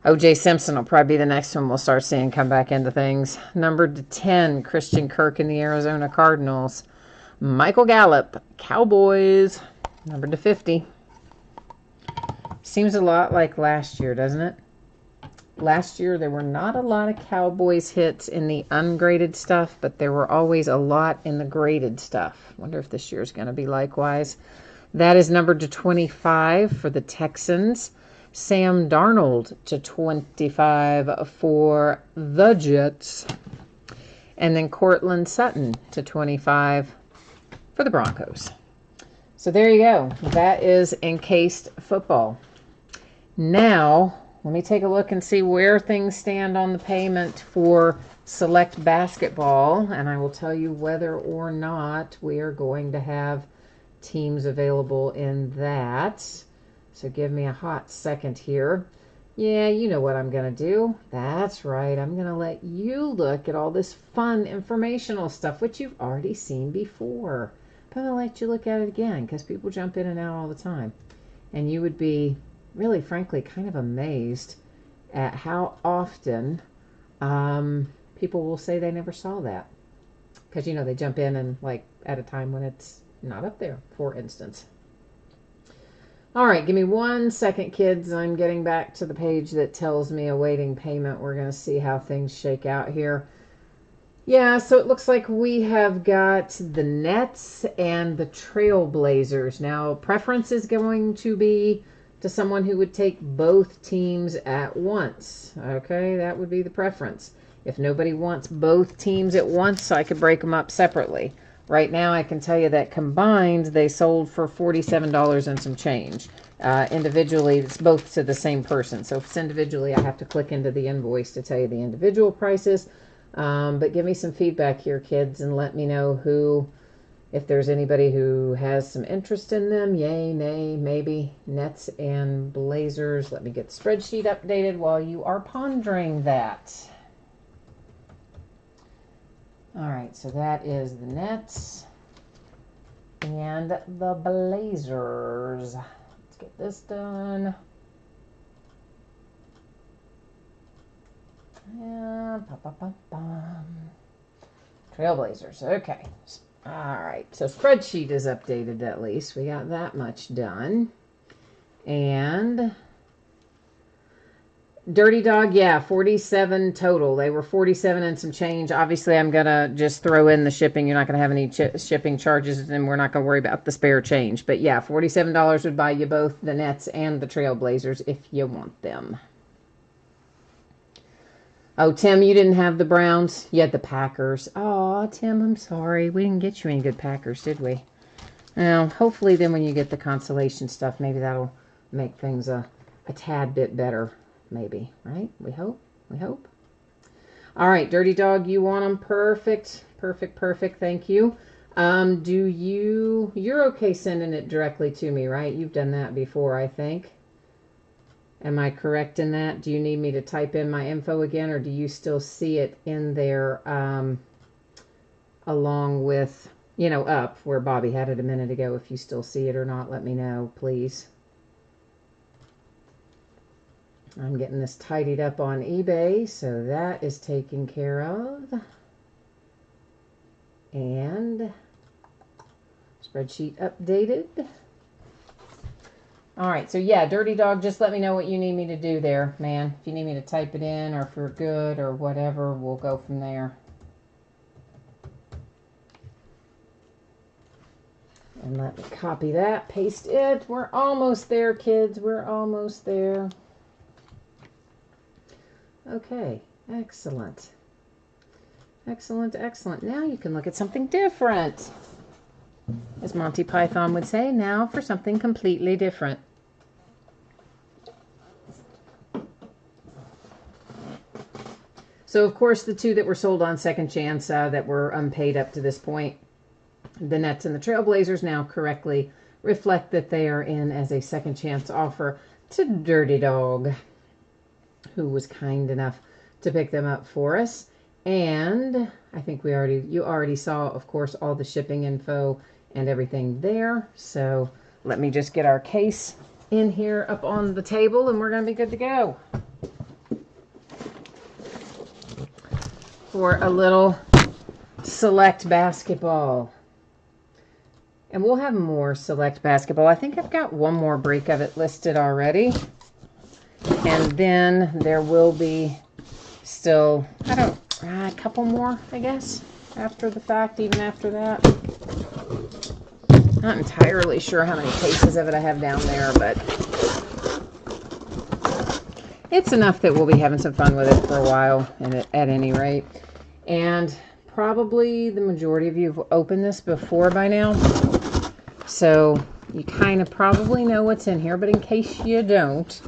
O.J. Simpson will probably be the next one we'll start seeing come back into things. Numbered to 10, Christian Kirk and the Arizona Cardinals. Michael Gallup, Cowboys, numbered to 50. Seems a lot like last year, doesn't it? Last year, there were not a lot of Cowboys hits in the ungraded stuff, but there were always a lot in the graded stuff. Wonder if this year's going to be likewise. That is numbered to 25 for the Texans. Sam Darnold to 25 for the Jets. And then Cortland Sutton to 25 for the Broncos. So there you go. That is encased football. Now, let me take a look and see where things stand on the payment for select basketball. And I will tell you whether or not we are going to have teams available in that. So give me a hot second here. Yeah, you know what I'm going to do. That's right. I'm going to let you look at all this fun informational stuff, which you've already seen before. But I'll let you look at it again because people jump in and out all the time. And you would be really, frankly, kind of amazed at how often people will say they never saw that. Because, you know, they jump in and like at a time when it's not up there, for instance. All right, give me 1 second, kids. I'm getting back to the page that tells me awaiting payment. We're going to see how things shake out here. Yeah, so it looks like we have got the Nets and the Trailblazers. Now, preference is going to be to someone who would take both teams at once. Okay, that would be the preference. If nobody wants both teams at once, I could break them up separately. Right now, I can tell you that combined, they sold for $47 and some change. Individually, it's both to the same person. So if it's individually, I have to click into the invoice to tell you the individual prices. But give me some feedback here, kids, and let me know who, if there's anybody who has some interest in them. Yay, nay, maybe. Nets and Blazers. Let me get the spreadsheet updated while you are pondering that. All right, so that is the Nets and the Blazers. Let's get this done. Yeah, Trailblazers, okay. All right, so spreadsheet is updated at least. We got that much done. And Dirty Dog, yeah, 47 total. They were 47 and some change. Obviously, I'm going to just throw in the shipping. You're not going to have any shipping charges, and we're not going to worry about the spare change. But yeah, $47 would buy you both the Nets and the Trailblazers if you want them. Oh, Tim, you didn't have the Browns. You had the Packers. Oh, Tim, I'm sorry. We didn't get you any good Packers, did we? Well, hopefully then when you get the consolation stuff, maybe that'll make things a tad bit better. Maybe, right? We hope. We hope. All right, Dirty Dog, you want them? Perfect. Perfect, perfect. Thank you. You're okay sending it directly to me, right? You've done that before, I think. Am I correct in that? Do you need me to type in my info again, or do you still see it in there along with, you know, up where Bobby had it a minute ago? If you still see it or not, let me know, please. I'm getting this tidied up on eBay, so that is taken care of. And spreadsheet updated. All right, so yeah, Dirty Dog, just let me know what you need me to do there, man. If you need me to type it in or if we're good or whatever, we'll go from there. And let me copy that, paste it. We're almost there, kids. We're almost there. Okay, excellent. Excellent, excellent. Now you can look at something different. As Monty Python would say, now for something completely different. So, of course, the two that were sold on Second Chance that were unpaid up to this point, the Nets and the Trailblazers, now correctly reflect that they are in as a Second Chance offer to Dirty Dog, who was kind enough to pick them up for us. And I think you already saw, of course, all the shipping info and everything there. So let me just get our case in here up on the table and we're going to be good to go for a little select basketball. And we'll have more select basketball. I think I've got one more break of it listed already. And then there will be still, a couple more, I guess, after the fact, even after that. Not entirely sure how many cases of it I have down there, but it's enough that we'll be having some fun with it for a while, at any rate. And probably the majority of you have opened this before by now, so you kind of probably know what's in here, but in case you don't,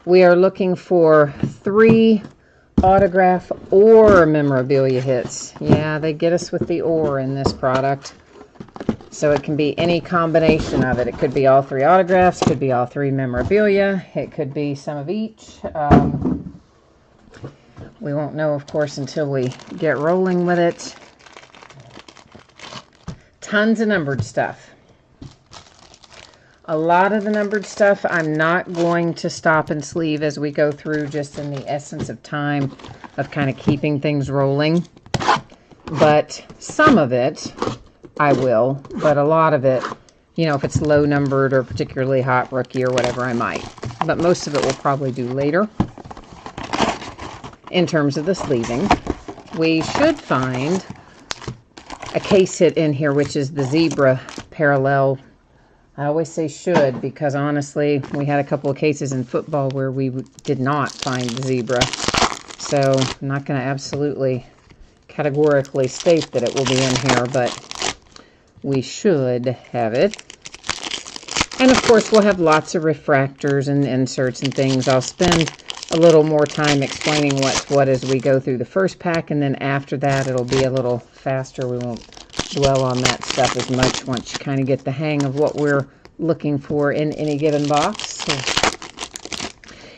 we are looking for 3 autograph or memorabilia hits. Yeah, they get us with the or in this product. So it can be any combination of it. It could be all 3 autographs, could be all 3 memorabilia, it could be some of each. We won't know, of course, until we get rolling with it. Tons of numbered stuff. A lot of the numbered stuff I'm not going to stop and sleeve as we go through, just in the essence of time of kind of keeping things rolling. But some of it I will, but a lot of it, you know, if it's low numbered or particularly hot rookie or whatever, I might. But most of it we'll probably do later. In terms of the sleeving, we should find a case hit in here, which is the zebra parallel. I always say should, because honestly, we had a couple of cases in football where we did not find the zebra. So I'm not going to absolutely categorically state that it will be in here, but we should have it. And of course, we'll have lots of refractors and inserts and things. I'll spend a little more time explaining what's what as we go through the first pack, and then after that it'll be a little faster. We won't dwell on that stuff as much once you kind of get the hang of what we're looking for in any given box.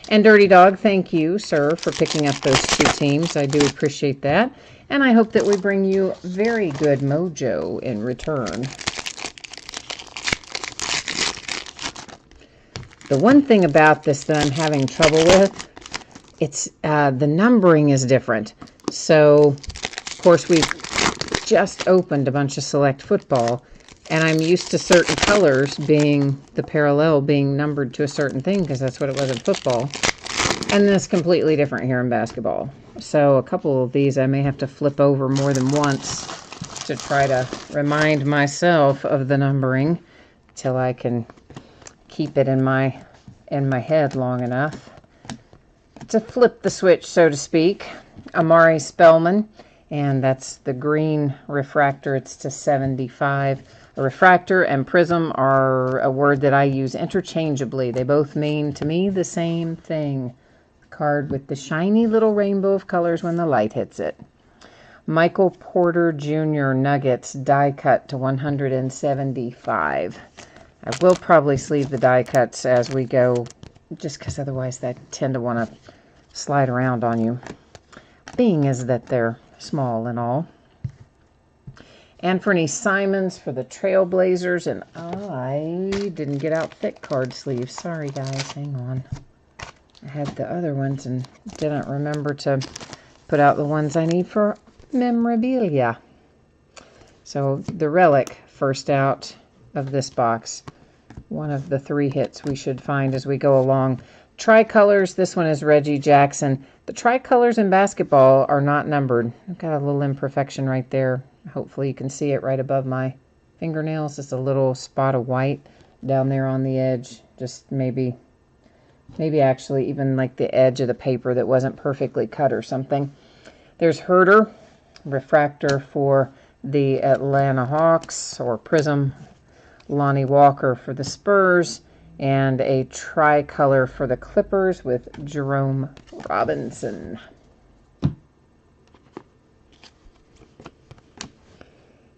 And Dirty Dog, thank you, sir, for picking up those 2 teams. I do appreciate that. And I hope that we bring you very good mojo in return. The one thing about this that I'm having trouble with, it's the numbering is different. So, of course, we've just opened a bunch of select football, and I'm used to certain colors being, the parallel being numbered to a certain thing, because that's what it was in football. And this is completely different here in basketball. So a couple of these I may have to flip over more than once to try to remind myself of the numbering till I can keep it in my head long enough to flip the switch, so to speak. Amari Spellman, and that's the green refractor. It's to 75. A refractor and prism are a word that I use interchangeably. They both mean to me the same thing. Card with the shiny little rainbow of colors when the light hits it. Michael Porter Jr. Nuggets die cut to 175. I will probably sleeve the die cuts as we go, just because otherwise I tend to want to slide around on you, being as that they're small and all. Anthony Simons for the Trailblazers, and I didn't get out thick card sleeves. Sorry guys, hang on. I had the other ones and didn't remember to put out the ones I need for memorabilia. So the relic first out of this box. One of the 3 hits we should find as we go along. Tricolors, this one is Reggie Jackson. The tricolors in basketball are not numbered. I've got a little imperfection right there. Hopefully you can see it right above my fingernails. Just a little spot of white down there on the edge. Just maybe actually even like the edge of the paper that wasn't perfectly cut or something. There's Herder, refractor for the Atlanta Hawks, or prism. Lonnie Walker for the Spurs, and a tricolor for the Clippers with Jerome Robinson.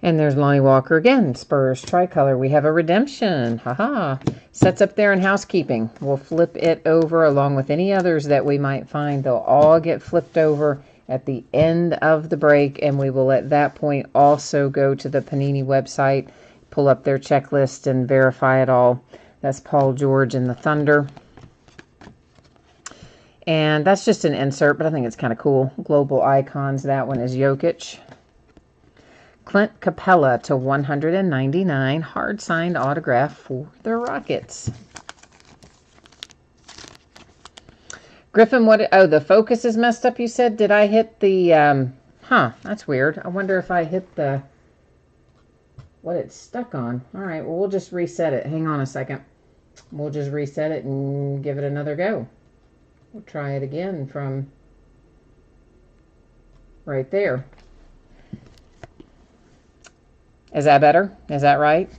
And there's Lonnie Walker again, Spurs tricolor. We have a redemption. Haha. Sets up there in housekeeping. We'll flip it over along with any others that we might find. They'll all get flipped over at the end of the break, and we will at that point also go to the Panini website, pull up their checklist and verify it all. That's Paul George and the Thunder. And that's just an insert, but I think it's kind of cool. Global Icons, that one is Jokic. Clint Capella to 199, hard signed autograph for the Rockets. Griffin, what? Oh, the focus is messed up, you said? Did I hit the, that's weird. I wonder if I hit the, what it's stuck on. All right, well, we'll just reset it. Hang on a second. We'll just reset it and give it another go. We'll try it again from right there. Is that better? Is that right?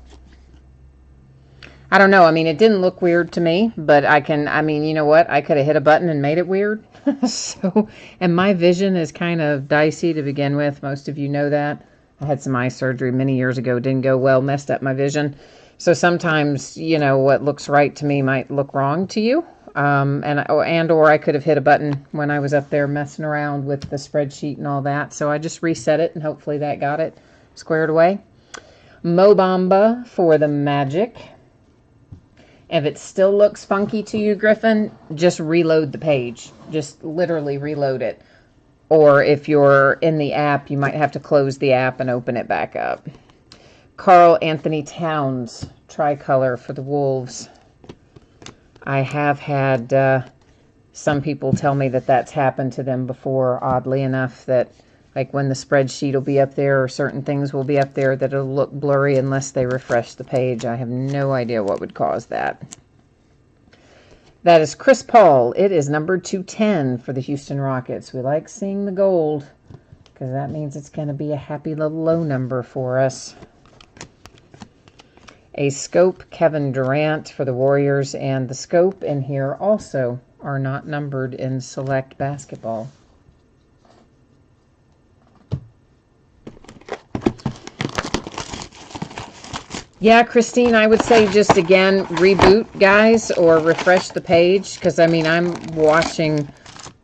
I don't know. I mean, it didn't look weird to me, but I mean, you know what? I could have hit a button and made it weird. So, and my vision is kind of dicey to begin with. Most of you know that. I had some eye surgery many years ago. Didn't go well, messed up my vision. So sometimes, you know, what looks right to me might look wrong to you. Or I could have hit a button when I was up there messing around with the spreadsheet and all that. So I just reset it, and hopefully that got it squared away. Mobamba for the magic. If it still looks funky to you, Griffin, just reload the page. Just literally reload it. Or if you're in the app, you might have to close the app and open it back up. Carl Anthony Towns, tricolor for the Wolves. I have had some people tell me that that's happened to them before, oddly enough, that like when the spreadsheet will be up there or certain things will be up there, that it'll look blurry unless they refresh the page. I have no idea what would cause that. That is Chris Paul. It is number 210 for the Houston Rockets. We like seeing the gold because that means it's going to be a happy little low number for us. A scope, Kevin Durant for the Warriors, and the scope in here also are not numbered in select basketball. Yeah, Christine, I would say just again, reboot, guys, or refresh the page, because, I mean, I'm watching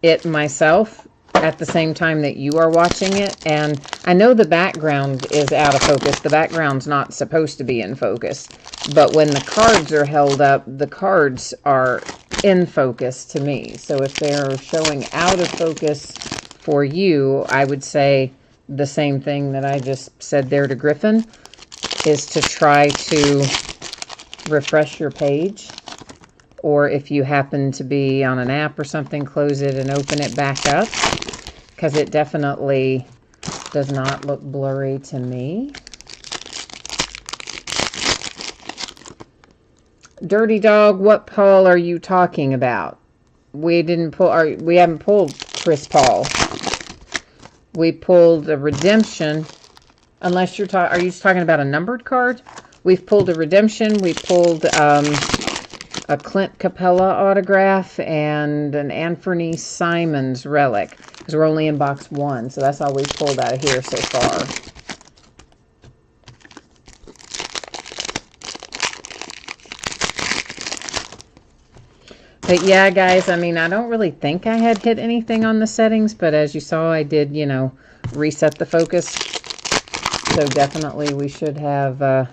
it myself at the same time that you are watching it, and I know the background is out of focus. The background's not supposed to be in focus, but when the cards are held up, the cards are in focus to me. So if they're showing out of focus for you, I would say the same thing that I just said there to Griffin, is to try to refresh your page, or if you happen to be on an app or something, close it and open it back up, because it definitely does not look blurry to me. Dirty Dog, what Paul are you talking about? We haven't pulled Chris Paul. We pulled a redemption. Unless you're are you talking about a numbered card? We've pulled a redemption. We pulled a Clint Capella autograph and an Anthony Simons relic, because we're only in box 1, so that's all we've pulled out of here so far. But yeah, guys, I mean, I don't really think I had hit anything on the settings, but as you saw, I did, you know, reset the focus. So definitely we should have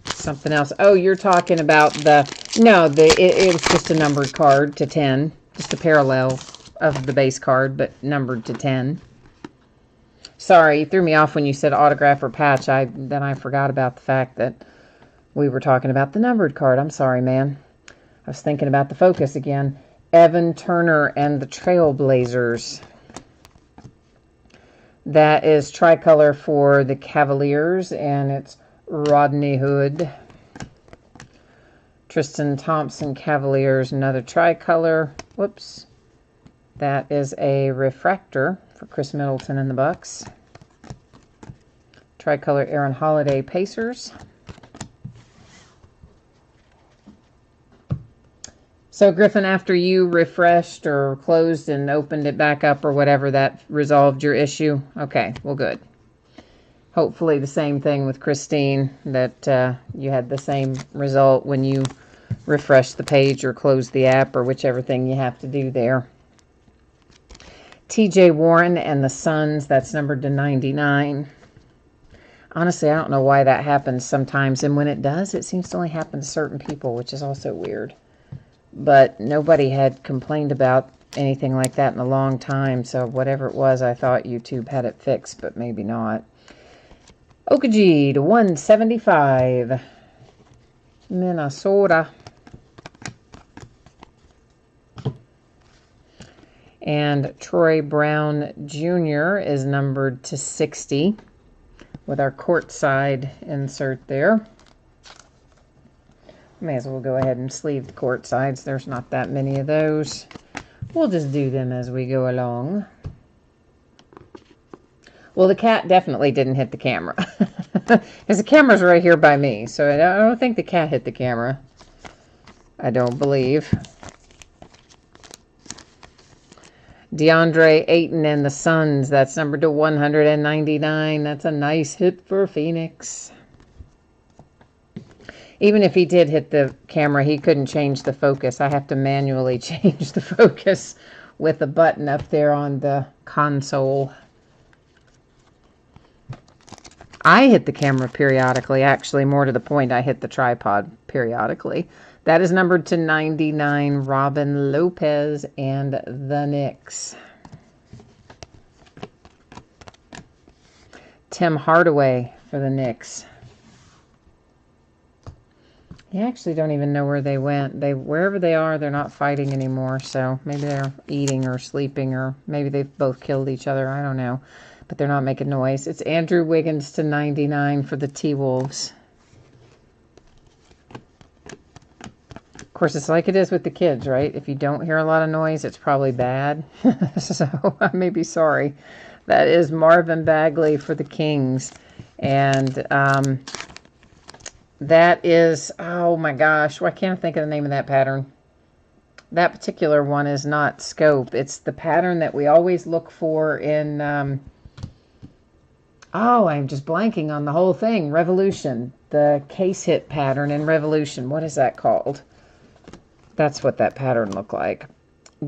something else. Oh, you're talking about it was just a numbered card to 10. Just a parallel of the base card, but numbered to 10. Sorry, you threw me off when you said autograph or patch. Then I forgot about the fact that we were talking about the numbered card. I'm sorry, man. I was thinking about the focus again. Evan Turner and the Trailblazers. That is tricolor for the Cavaliers, and it's Rodney Hood. Tristan Thompson, Cavaliers, another tricolor. Whoops. That is a refractor for Chris Middleton and the Bucks. Tricolor Aaron Holiday, Pacers. So, Griffin, after you refreshed or closed and opened it back up or whatever, that resolved your issue? Okay, well, good. Hopefully the same thing with Christine, that you had the same result when you refreshed the page or closed the app or whichever thing you have to do there. TJ Warren and the Suns, that's numbered to 99. Honestly, I don't know why that happens sometimes, and when it does, it seems to only happen to certain people, which is also weird. But nobody had complained about anything like that in a long time, so whatever it was, I thought YouTube had it fixed, but maybe not. Okaji to 175. Minnesota. And Troy Brown Jr. is numbered to 60 with our courtside insert there. May as well go ahead and sleeve the court sides. There's not that many of those. We'll just do them as we go along. Well, the cat definitely didn't hit the camera. Because the camera's right here by me. So I don't think the cat hit the camera. I don't believe. DeAndre Ayton and the Suns. That's numbered to 199. That's a nice hit for Phoenix. Even if he did hit the camera, he couldn't change the focus. I have to manually change the focus with a button up there on the console. I hit the camera periodically. Actually, more to the point, I hit the tripod periodically. That is numbered to 99, Robin Lopez and the Knicks. Tim Hardaway for the Knicks. You actually don't even know where they went. Wherever they are, they're not fighting anymore. So maybe they're eating or sleeping, or maybe they've both killed each other. I don't know. But they're not making noise. It's Andrew Wiggins to 99 for the T-Wolves. Of course, it's like it is with the kids, right? If you don't hear a lot of noise, it's probably bad. So I may be sorry. That is Marvin Bagley for the Kings. And that is, oh my gosh, why can't I think of the name of that pattern? That particular one is not Scope. It's the pattern that we always look for in, oh, I'm just blanking on the whole thing. Revolution. The case hit pattern in Revolution. What is that called? That's what that pattern looked like.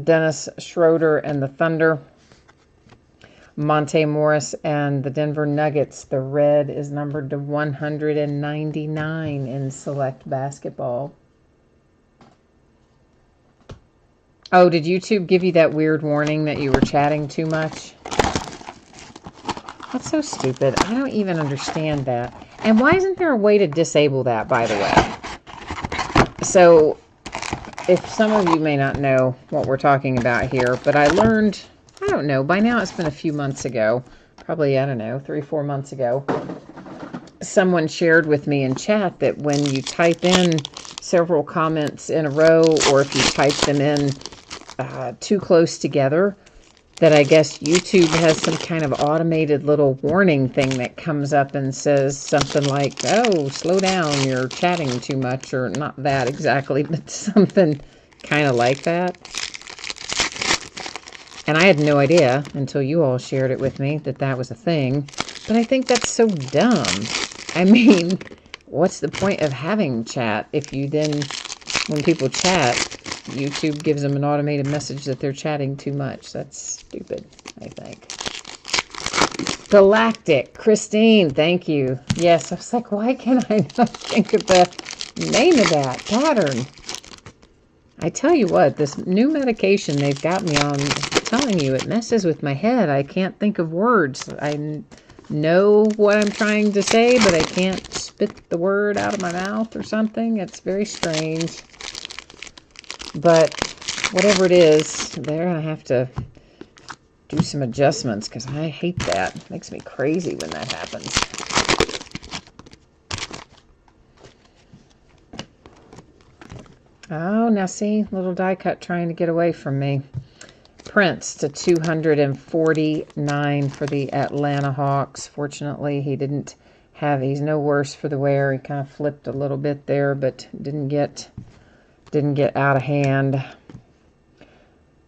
Dennis Schroeder and the Thunder. Monte Morris and the Denver Nuggets. The red is numbered to 199 in Select Basketball. Oh, did YouTube give you that weird warning that you were chatting too much? That's so stupid. I don't even understand that. And why isn't there a way to disable that, by the way? So, if some of you may not know what we're talking about here, but I learned, I don't know, by now it's been a few months ago, probably, I don't know, 3-4 months ago, someone shared with me in chat that when you type in several comments in a row, or if you type them in too close together, that I guess YouTube has some kind of automated little warning thing that comes up and says something like, oh, slow down, you're chatting too much, or not that exactly, but something kind of like that. And I had no idea until you all shared it with me that that was a thing. But I think that's so dumb. I mean, what's the point of having chat if you then, when people chat, YouTube gives them an automated message that they're chatting too much? That's stupid, I think. Galactic. Christine, thank you. Yes, I was like, why can't I not think of the name of that pattern? I tell you what, this new medication they've got me on, I'm telling you, it messes with my head. I can't think of words. I know what I'm trying to say, but I can't spit the word out of my mouth or something. It's very strange. But whatever it is, they're going to have to do some adjustments, because I hate that. It makes me crazy when that happens. Oh, now see, little die cut trying to get away from me. Prince to 249 for the Atlanta Hawks. Fortunately, he didn't have, he's no worse for the wear. He kind of flipped a little bit there, but didn't get out of hand.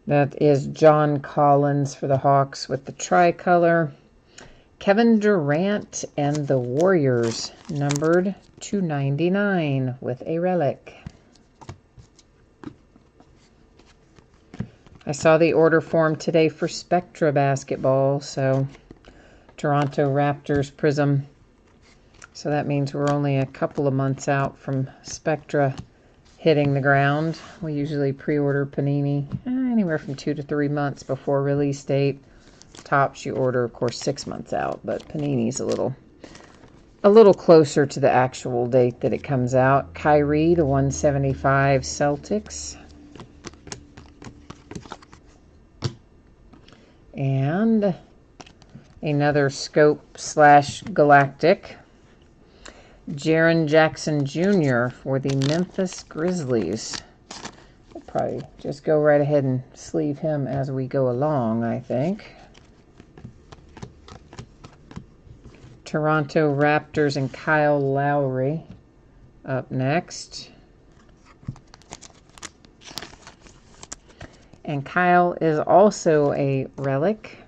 That is John Collins for the Hawks with the tricolor. Kevin Durant and the Warriors, numbered 299 with a relic. I saw the order form today for Spectra basketball, so Toronto Raptors Prism. So that means we're only a couple of months out from Spectra hitting the ground. We usually pre-order Panini anywhere from 2 to 3 months before release date. Tops you order, of course, 6 months out, but Panini's a little closer to the actual date that it comes out. Kyrie, the 175 Celtics. And another Scope / Galactic. Jaren Jackson Jr. for the Memphis Grizzlies. We'll probably just go right ahead and sleeve him as we go along, I think. Toronto Raptors and Kyle Lowry up next. And Kyle is also a relic.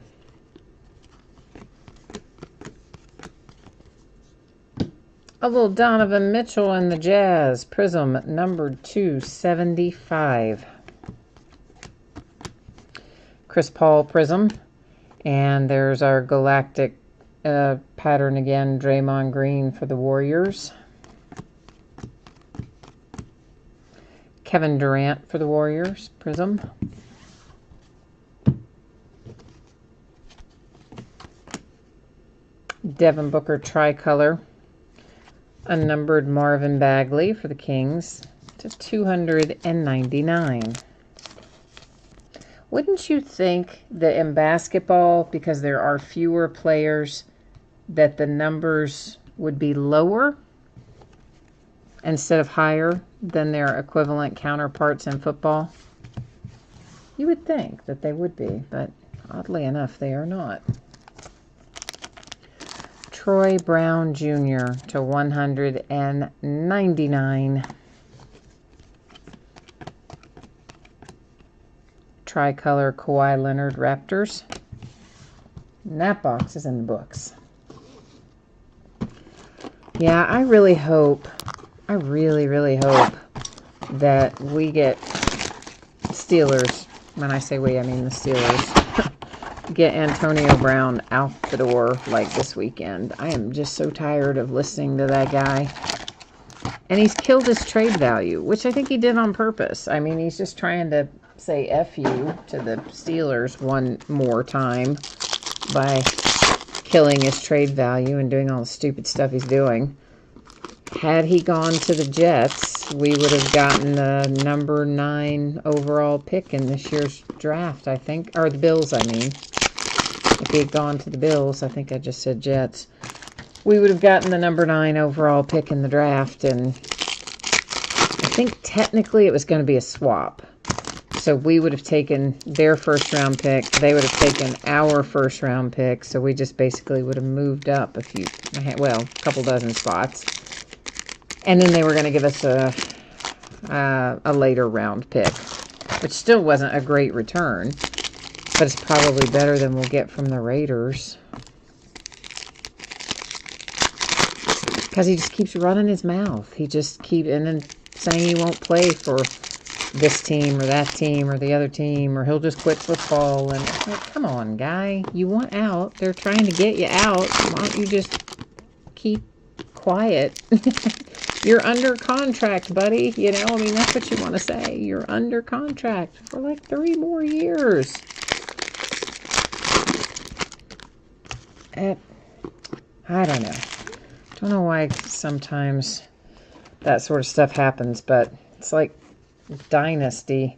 A little Donovan Mitchell and the Jazz. Prism number 275. Chris Paul Prism. And there's our galactic pattern again. Draymond Green for the Warriors. Kevin Durant for the Warriors. Prism. Devin Booker tricolor. Unnumbered Marvin Bagley for the Kings to 299. Wouldn't you think that in basketball, because there are fewer players, that the numbers would be lower instead of higher than their equivalent counterparts in football? You would think that they would be, but oddly enough, they are not. Troy Brown Jr. to 199. Tricolor Kawhi Leonard Raptors. And that box is in the books. Yeah, I really hope, I really hope that we get Steelers. When I say we, I mean the Steelers. Get Antonio Brown out the door like this weekend. I am just so tired of listening to that guy. And he's killed his trade value, which I think he did on purpose. I mean, he's just trying to say F you to the Steelers one more time by killing his trade value and doing all the stupid stuff he's doing. Had he gone to the Jets, we would have gotten the number 9 overall pick in this year's draft, I think. Or the Bills, I mean. If he had gone to the Bills, I think I just said Jets, we would have gotten the number 9 overall pick in the draft. And I think technically it was going to be a swap. So we would have taken their first round pick. They would have taken our first round pick. So we just basically would have moved up a couple dozen spots. And then they were going to give us a later round pick, which still wasn't a great return, but it's probably better than we'll get from the Raiders. Because he just keeps running his mouth. He just keeps, and then saying he won't play for this team or that team or the other team, or he'll just quit football. And like, come on, guy, you want out. They're trying to get you out. Why don't you just keep quiet? You're under contract, buddy. You know, I mean, that's what you want to say. You're under contract for like 3 more years. I don't know. Don't know why sometimes that sort of stuff happens, but it's like dynasty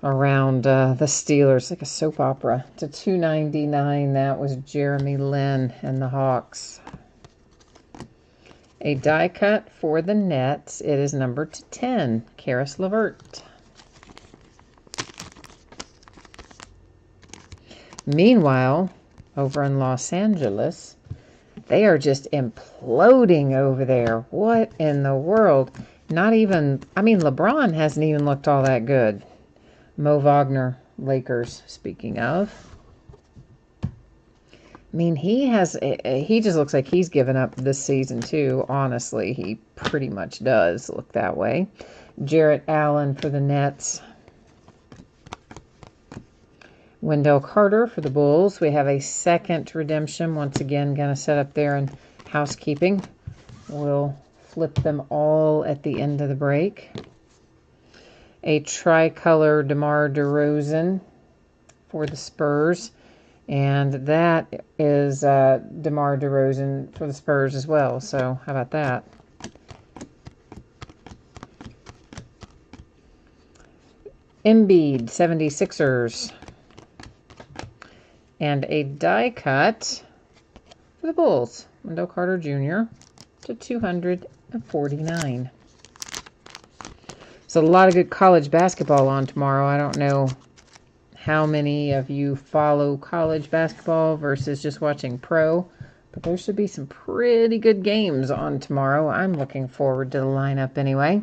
around the Steelers, like a soap opera. To 299, that was Jeremy Lin and the Hawks. A die cut for the Nets. It is number 10, Karis LeVert. Meanwhile, over in Los Angeles, they are just imploding over there. What in the world? Not even, I mean, LeBron hasn't even looked all that good. Mo Wagner, Lakers, speaking of. I mean, he just looks like he's given up this season too. Honestly, he pretty much does look that way. Jarrett Allen for the Nets. Wendell Carter for the Bulls. We have a second redemption. Once again, going to set up there in housekeeping. We'll flip them all at the end of the break. A tricolor DeMar DeRozan for the Spurs. And that is DeMar DeRozan for the Spurs as well. So how about that? Embiid, 76ers. And a die cut for the Bulls. Wendell Carter Jr. to 249. So a lot of good college basketball on tomorrow. I don't know how many of you follow college basketball versus just watching pro, but there should be some pretty good games on tomorrow. I'm looking forward to the lineup anyway.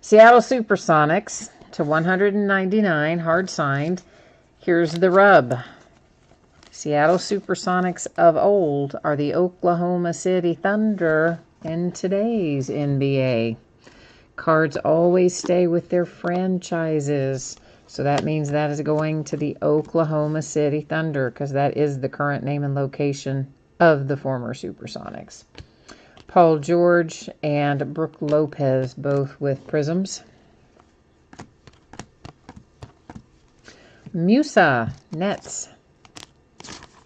Seattle Supersonics to 199, hard signed. Here's the rub. Seattle Supersonics of old are the Oklahoma City Thunder in today's NBA. Cards always stay with their franchises. So that means that is going to the Oklahoma City Thunder because that is the current name and location of the former Supersonics. Paul George and Brooke Lopez, both with prisms. Musa Nets,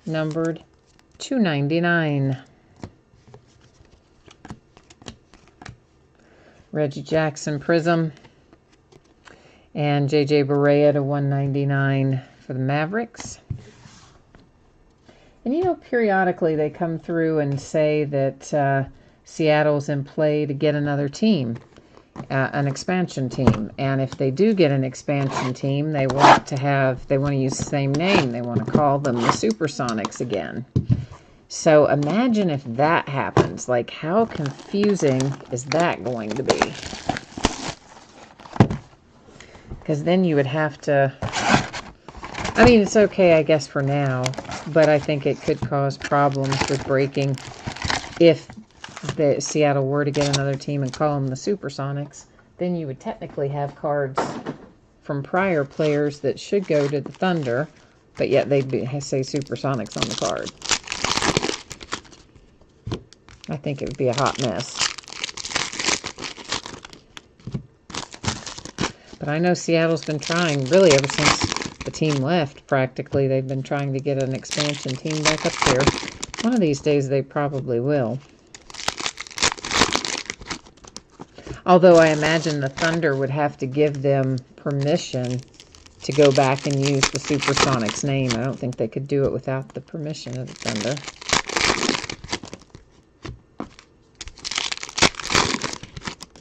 numbered 299. Reggie Jackson Prism. And J.J. Barea to 199 for the Mavericks. And you know, periodically they come through and say that Seattle's in play to get another team, an expansion team. And if they do get an expansion team, they want to use the same name. They want to call them the Supersonics again. So imagine if that happens. Like, how confusing is that going to be? Because then you would have to... I mean, it's okay, I guess, for now. But I think it could cause problems with breaking if the Seattle were to get another team and call them the Supersonics. Then you would technically have cards from prior players that should go to the Thunder, but yet they'd say Supersonics on the card. I think it would be a hot mess. But I know Seattle's been trying, really ever since the team left, practically. They've been trying to get an expansion team back up there. One of these days they probably will. Although I imagine the Thunder would have to give them permission to go back and use the Supersonics name. I don't think they could do it without the permission of the Thunder.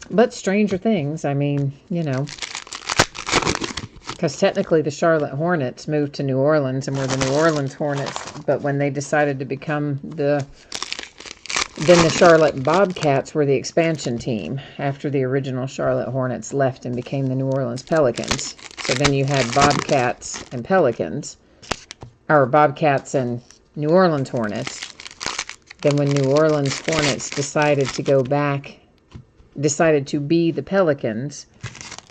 But stranger things, I mean, you know, because technically the Charlotte Hornets moved to New Orleans and were the New Orleans Hornets, but when they decided to become then the Charlotte Bobcats were the expansion team after the original Charlotte Hornets left and became the New Orleans Pelicans. So then you had Bobcats and Pelicans, or Bobcats and New Orleans Hornets. Then when New Orleans Hornets decided to be the Pelicans,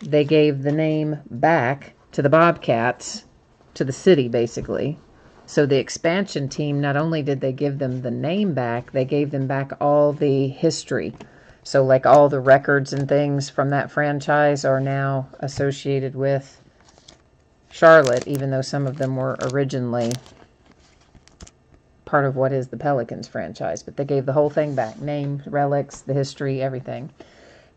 they gave the name back to the Bobcats, to the city basically. So the expansion team, not only did they give them the name back, they gave them back all the history. So like all the records and things from that franchise are now associated with Charlotte, even though some of them were originally part of what is the Pelicans franchise. But they gave the whole thing back. Name, relics, the history, everything.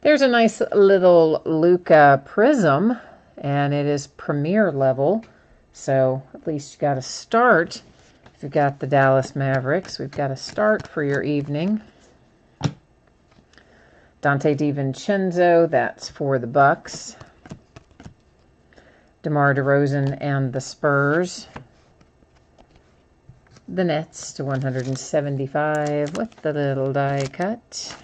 There's a nice little Luka Prism, and it is premier level. So at least you got a start. If you've got the Dallas Mavericks, we've got a start for your evening. Dante DiVincenzo, that's for the Bucks. DeMar DeRozan and the Spurs. The Nets to 175 with the little die cut.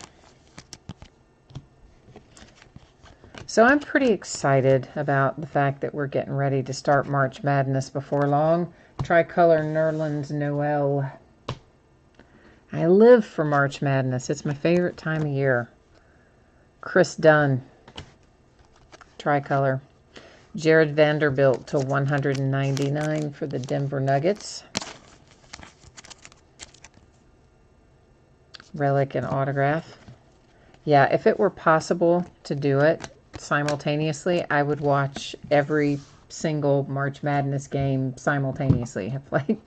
So I'm pretty excited about the fact that we're getting ready to start March Madness before long. Tricolor Nerlens Noel. I live for March Madness. It's my favorite time of year. Chris Dunn. Tricolor. Jared Vanderbilt to 199 for the Denver Nuggets. Relic and autograph. Yeah, if it were possible to do it simultaneously, I would watch every single March Madness game simultaneously. Have like,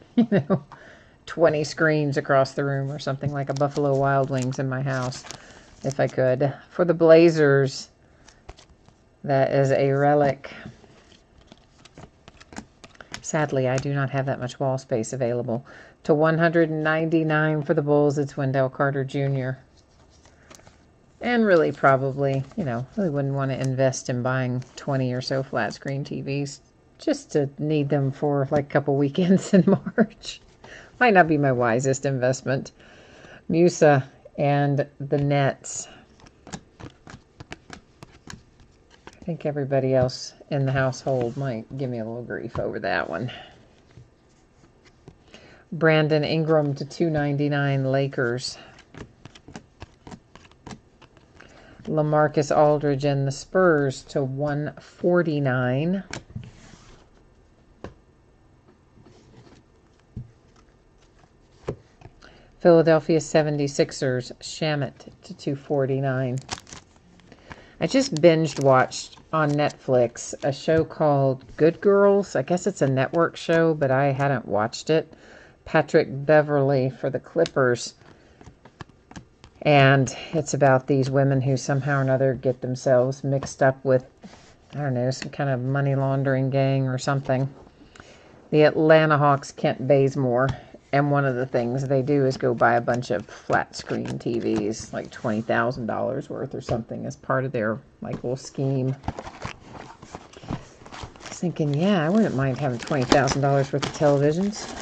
20 screens across the room or something, like a Buffalo Wild Wings in my house, if I could. For the Blazers, that is a relic. Sadly, I do not have that much wall space available. To 199 for the Bulls, it's Wendell Carter Jr. And really probably, really wouldn't want to invest in buying 20 or so flat screen TVs just to need them for like a couple weekends in March. Might not be my wisest investment. Musa and the Nets. I think everybody else in the household might give me a little grief over that one. Brandon Ingram to $2.99 Lakers. LaMarcus Aldridge and the Spurs to $149. Philadelphia 76ers Shamet to $249. I just binged watched on Netflix a show called Good Girls. I guess it's a network show, but I hadn't watched it. Patrick Beverley for the Clippers. And it's about these women who somehow or another get themselves mixed up with, I don't know, some kind of money laundering gang or something. The Atlanta Hawks, Kent Bazemore. And one of the things they do is go buy a bunch of flat screen TVs, like $20,000 worth or something, as part of their like little scheme. I was thinking, yeah, I wouldn't mind having $20,000 worth of televisions.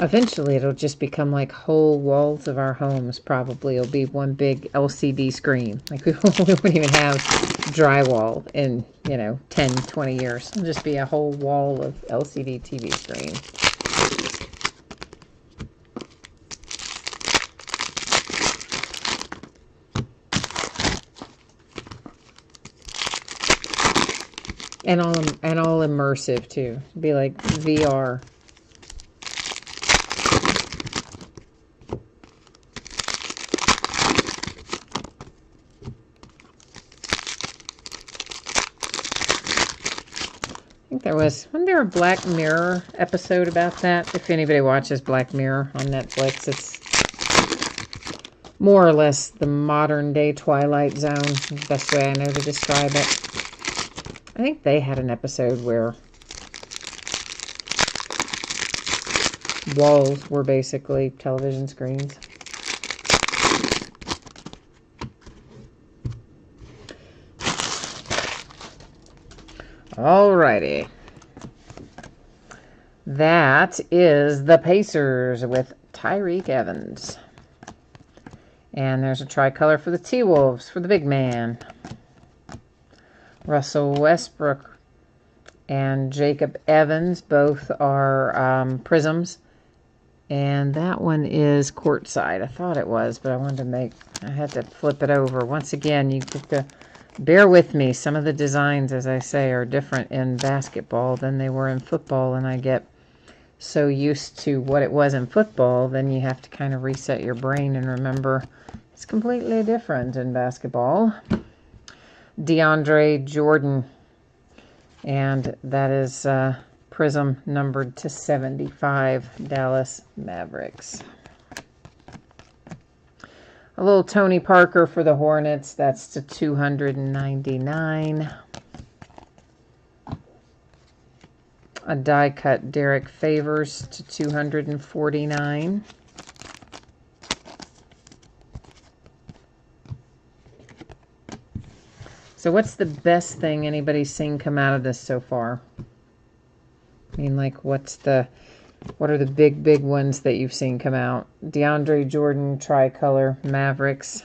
Eventually, it'll just become like whole walls of our homes, probably. It'll be one big LCD screen. Like we won't even have drywall in, 10, 20 years. It'll just be a whole wall of LCD TV screen. And all immersive, too. It'll be like VR. Wasn't there a Black Mirror episode about that? If anybody watches Black Mirror on Netflix, it's more or less the modern day Twilight Zone. The best way I know to describe it. I think they had an episode where walls were basically television screens. Alrighty. That is the Pacers with Tyreke Evans. And there's a tricolor for the T-Wolves, for the big man. Russell Westbrook and Jacob Evans, both are prisms. And that one is courtside. I thought it was, but I had to flip it over. Once again, you get to bear with me. Some of the designs, as I say, are different in basketball than they were in football, and I get so used to what it was in football, then you have to kind of reset your brain and remember it's completely different in basketball. DeAndre Jordan, and that is prism numbered to 75, Dallas Mavericks. A little Tony Parker for the Hornets, that's to 299. A die-cut Derek Favors to 249. So what's the best thing anybody's seen come out of this so far? I mean, like, what are the big ones that you've seen come out? DeAndre Jordan, tricolor, Mavericks.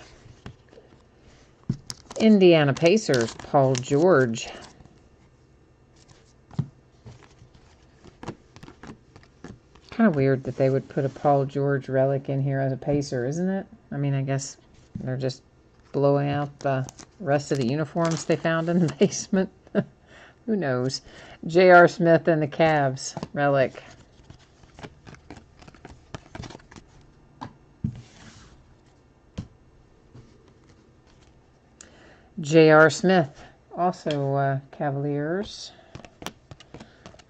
Indiana Pacers, Paul George. Kind of weird that they would put a Paul George relic in here as a Pacer, isn't it? I mean, I guess they're just blowing out the rest of the uniforms they found in the basement. Who knows? J.R. Smith and the Cavs relic. J.R. Smith, also Cavaliers.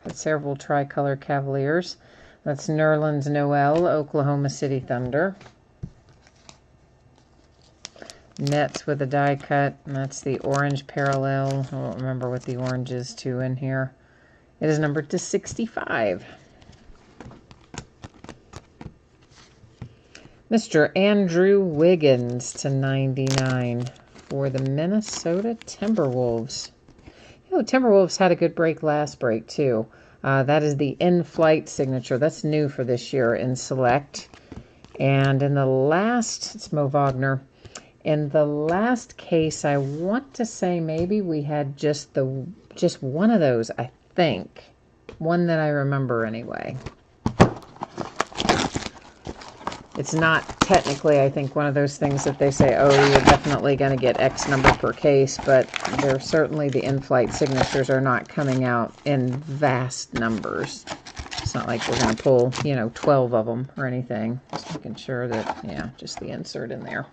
Had several tricolor Cavaliers. That's Nerlens Noel, Oklahoma City Thunder. Nets with a die cut, and that's the orange parallel. I don't remember what the orange is too in here. It is numbered to 65. Mr. Andrew Wiggins to 99 for the Minnesota Timberwolves. You know, Timberwolves had a good break last break too. That is the in-flight signature. That's new for this year in Select. And in the last, it's Mo Wagner. In the last case, I want to say maybe we had just one of those, I think. One that I remember anyway. It's not technically, I think, one of those things that they say, oh, you're definitely going to get X number per case, but they're certainly, the in-flight signatures are not coming out in vast numbers. It's not like we're going to pull, 12 of them or anything. Just making sure that, yeah, just the insert in there.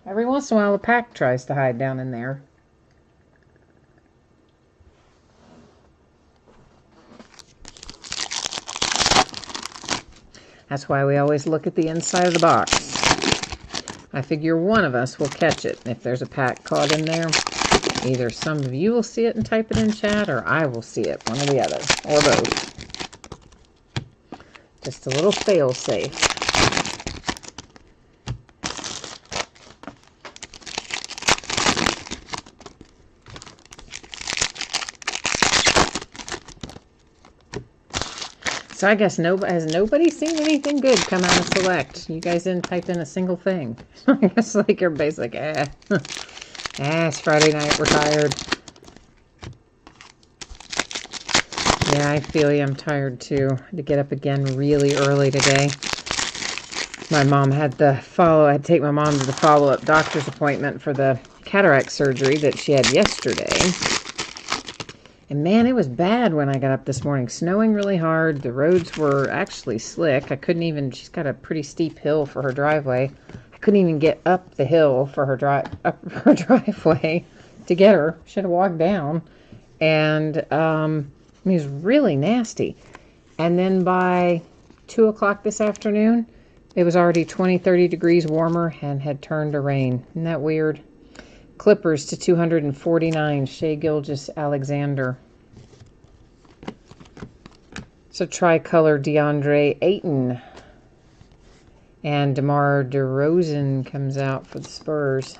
Every once in a while, a pack tries to hide down in there. That's why we always look at the inside of the box. I figure one of us will catch it. If there's a pack caught in there, either some of you will see it and type it in chat, or I will see it, one or the other, or both. Just a little fail-safe. So I guess has nobody seen anything good come out of Select? You guys didn't type in a single thing. I guess like everybody's like, it's Friday night, we're tired. Yeah, I feel you. I'm tired too. I had to get up again really early today. My mom had I had to take my mom to the follow-up doctor's appointment for the cataract surgery that she had yesterday. And man, it was bad when I got up this morning. Snowing really hard. The roads were actually slick. I couldn't even, she's got a pretty steep hill for her driveway. I couldn't even get up the hill for her driveway to get her. Should have walked down. And it was really nasty. And then by 2 o'clock this afternoon, it was already 20, 30 degrees warmer and had turned to rain. Isn't that weird? Clippers to 249, Shea Gilgeous-Alexander. So tricolor DeAndre Ayton. And DeMar DeRozan comes out for the Spurs.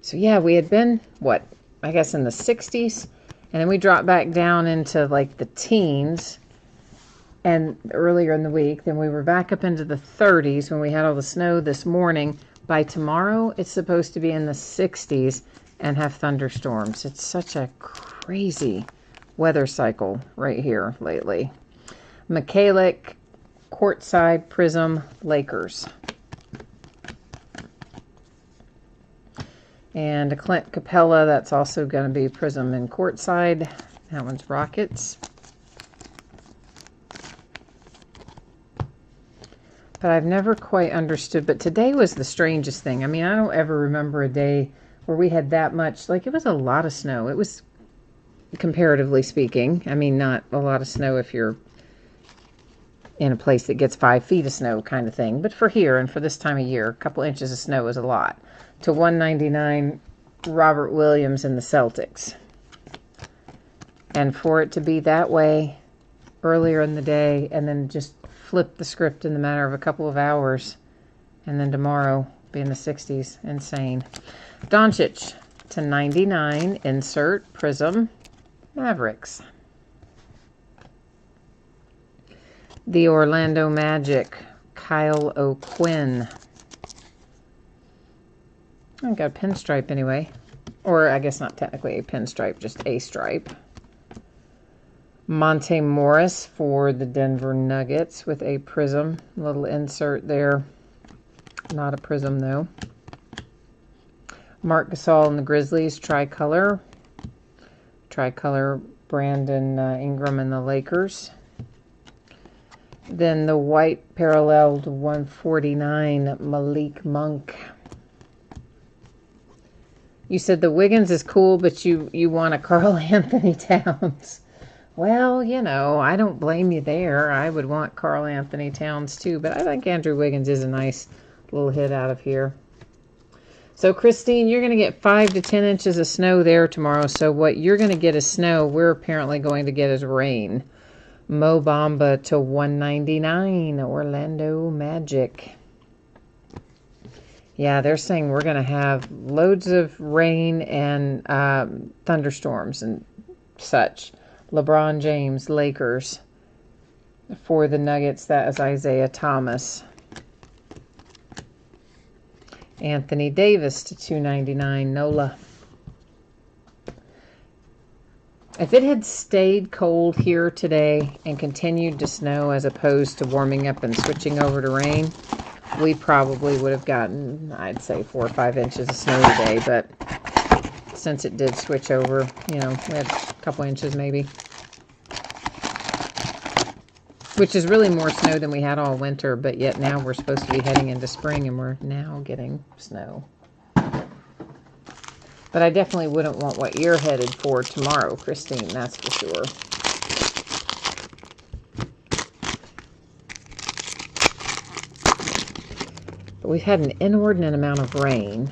So yeah, we had been, I guess in the 60s. And then we dropped back down into like the teens. And earlier in the week, then we were back up into the 30s when we had all the snow this morning. By tomorrow, it's supposed to be in the 60s and have thunderstorms. It's such a crazy weather cycle right here lately. Michalik, courtside prism, Lakers. And a Clint Capella, that's also going to be prism and courtside. That one's Rockets. But I've never quite understood. But today was the strangest thing. I mean, I don't ever remember a day where we had that much. Like, it was a lot of snow. It was, comparatively speaking, I mean, not a lot of snow if you're in a place that gets 5 feet of snow kind of thing. But for here and for this time of year, a couple inches of snow is a lot. To 199, Robert Williams and the Celtics. And for it to be that way earlier in the day and then just flip the script in the matter of a couple of hours, and then tomorrow be in the 60s. Insane. Doncic to 99, insert prism, Mavericks. The Orlando Magic, Kyle O'Quinn. I got a pinstripe anyway, or I guess not technically a pinstripe, just a stripe. Monte Morris for the Denver Nuggets with a prism. Little insert there. Not a prism, though. Marc Gasol and the Grizzlies, tricolor. Tricolor, Brandon Ingram and the Lakers. Then the white paralleled 149, Malik Monk. You said the Wiggins is cool, but you want a Karl Anthony Towns. Well, you know, I don't blame you there. I would want Karl Anthony Towns too, but I think Andrew Wiggins is a nice little hit out of here. So, Christine, you're going to get 5 to 10 inches of snow there tomorrow. So what you're going to get is snow. We're apparently going to get is rain. Mo Bamba to 199, Orlando Magic. Yeah, they're saying we're going to have loads of rain and thunderstorms and such. LeBron James, Lakers. For the Nuggets, that is Isaiah Thomas. Anthony Davis to 299, Nola. If it had stayed cold here today and continued to snow as opposed to warming up and switching over to rain, we probably would have gotten, I'd say, 4 or 5 inches of snow today. But since it did switch over, you know, we had a couple inches maybe. Which is really more snow than we had all winter, but yet now we're supposed to be heading into spring and we're now getting snow. But I definitely wouldn't want what you're headed for tomorrow, Christine, that's for sure. But we've had an inordinate amount of rain.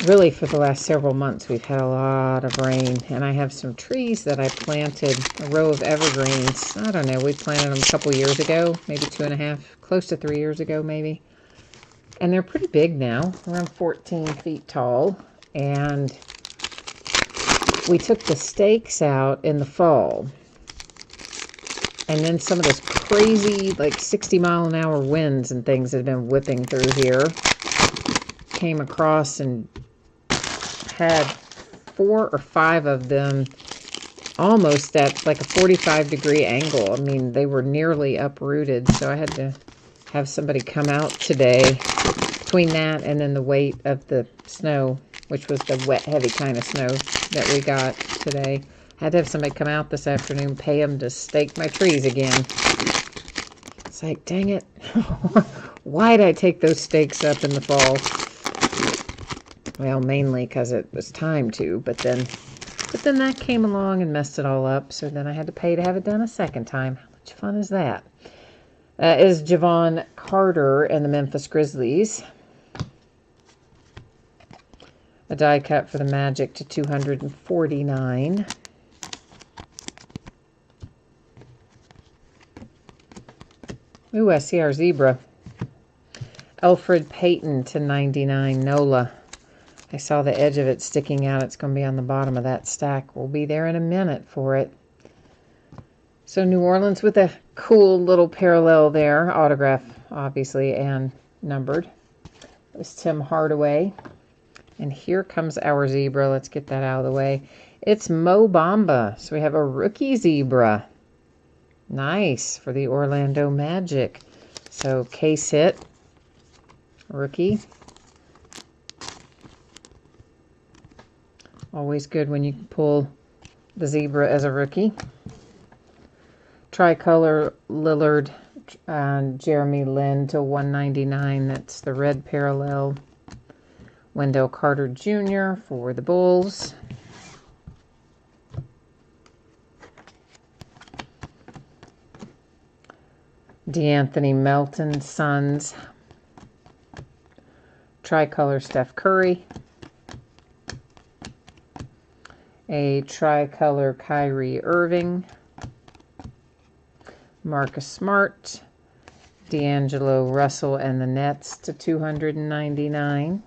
Really, for the last several months, we've had a lot of rain. And I have some trees that I planted, a row of evergreens. I don't know, we planted them a couple years ago, maybe 2.5, close to 3 years ago, maybe. And they're pretty big now, around 14 feet tall. And we took the stakes out in the fall. And then some of those crazy, like 60-mile-an-hour winds and things that have been whipping through here came across and had 4 or 5 of them almost at like a 45-degree angle. I mean, they were nearly uprooted, so I had to have somebody come out today. Between that and then the weight of the snow, which was the wet, heavy kind of snow that we got today, I had to have somebody come out this afternoon, pay them to stake my trees again. It's like, dang it. Why did I take those stakes up in the fall? Well, mainly because it was time to, but then that came along and messed it all up, so then I had to pay to have it done a second time. How much fun is that? That is Javon Carter and the Memphis Grizzlies. A die cut for the Magic to 249. Ooh, I see our zebra. Elfrid Payton to 99, Nola. I saw the edge of it sticking out. It's going to be on the bottom of that stack. We'll be there in a minute for it. So New Orleans with a cool little parallel there. Autograph, obviously, and numbered. It was Tim Hardaway. And here comes our zebra. Let's get that out of the way. It's Mo Bamba. So we have a rookie zebra. Nice for the Orlando Magic. So case hit. Rookie. Always good when you can pull the zebra as a rookie. Tricolor Lillard and Jeremy Lin to 199. That's the red parallel. Wendell Carter Jr. for the Bulls. DeAnthony Melton, Suns. Tricolor Steph Curry. A tricolor Kyrie Irving. Marcus Smart. D'Angelo Russell and the Nets to 299.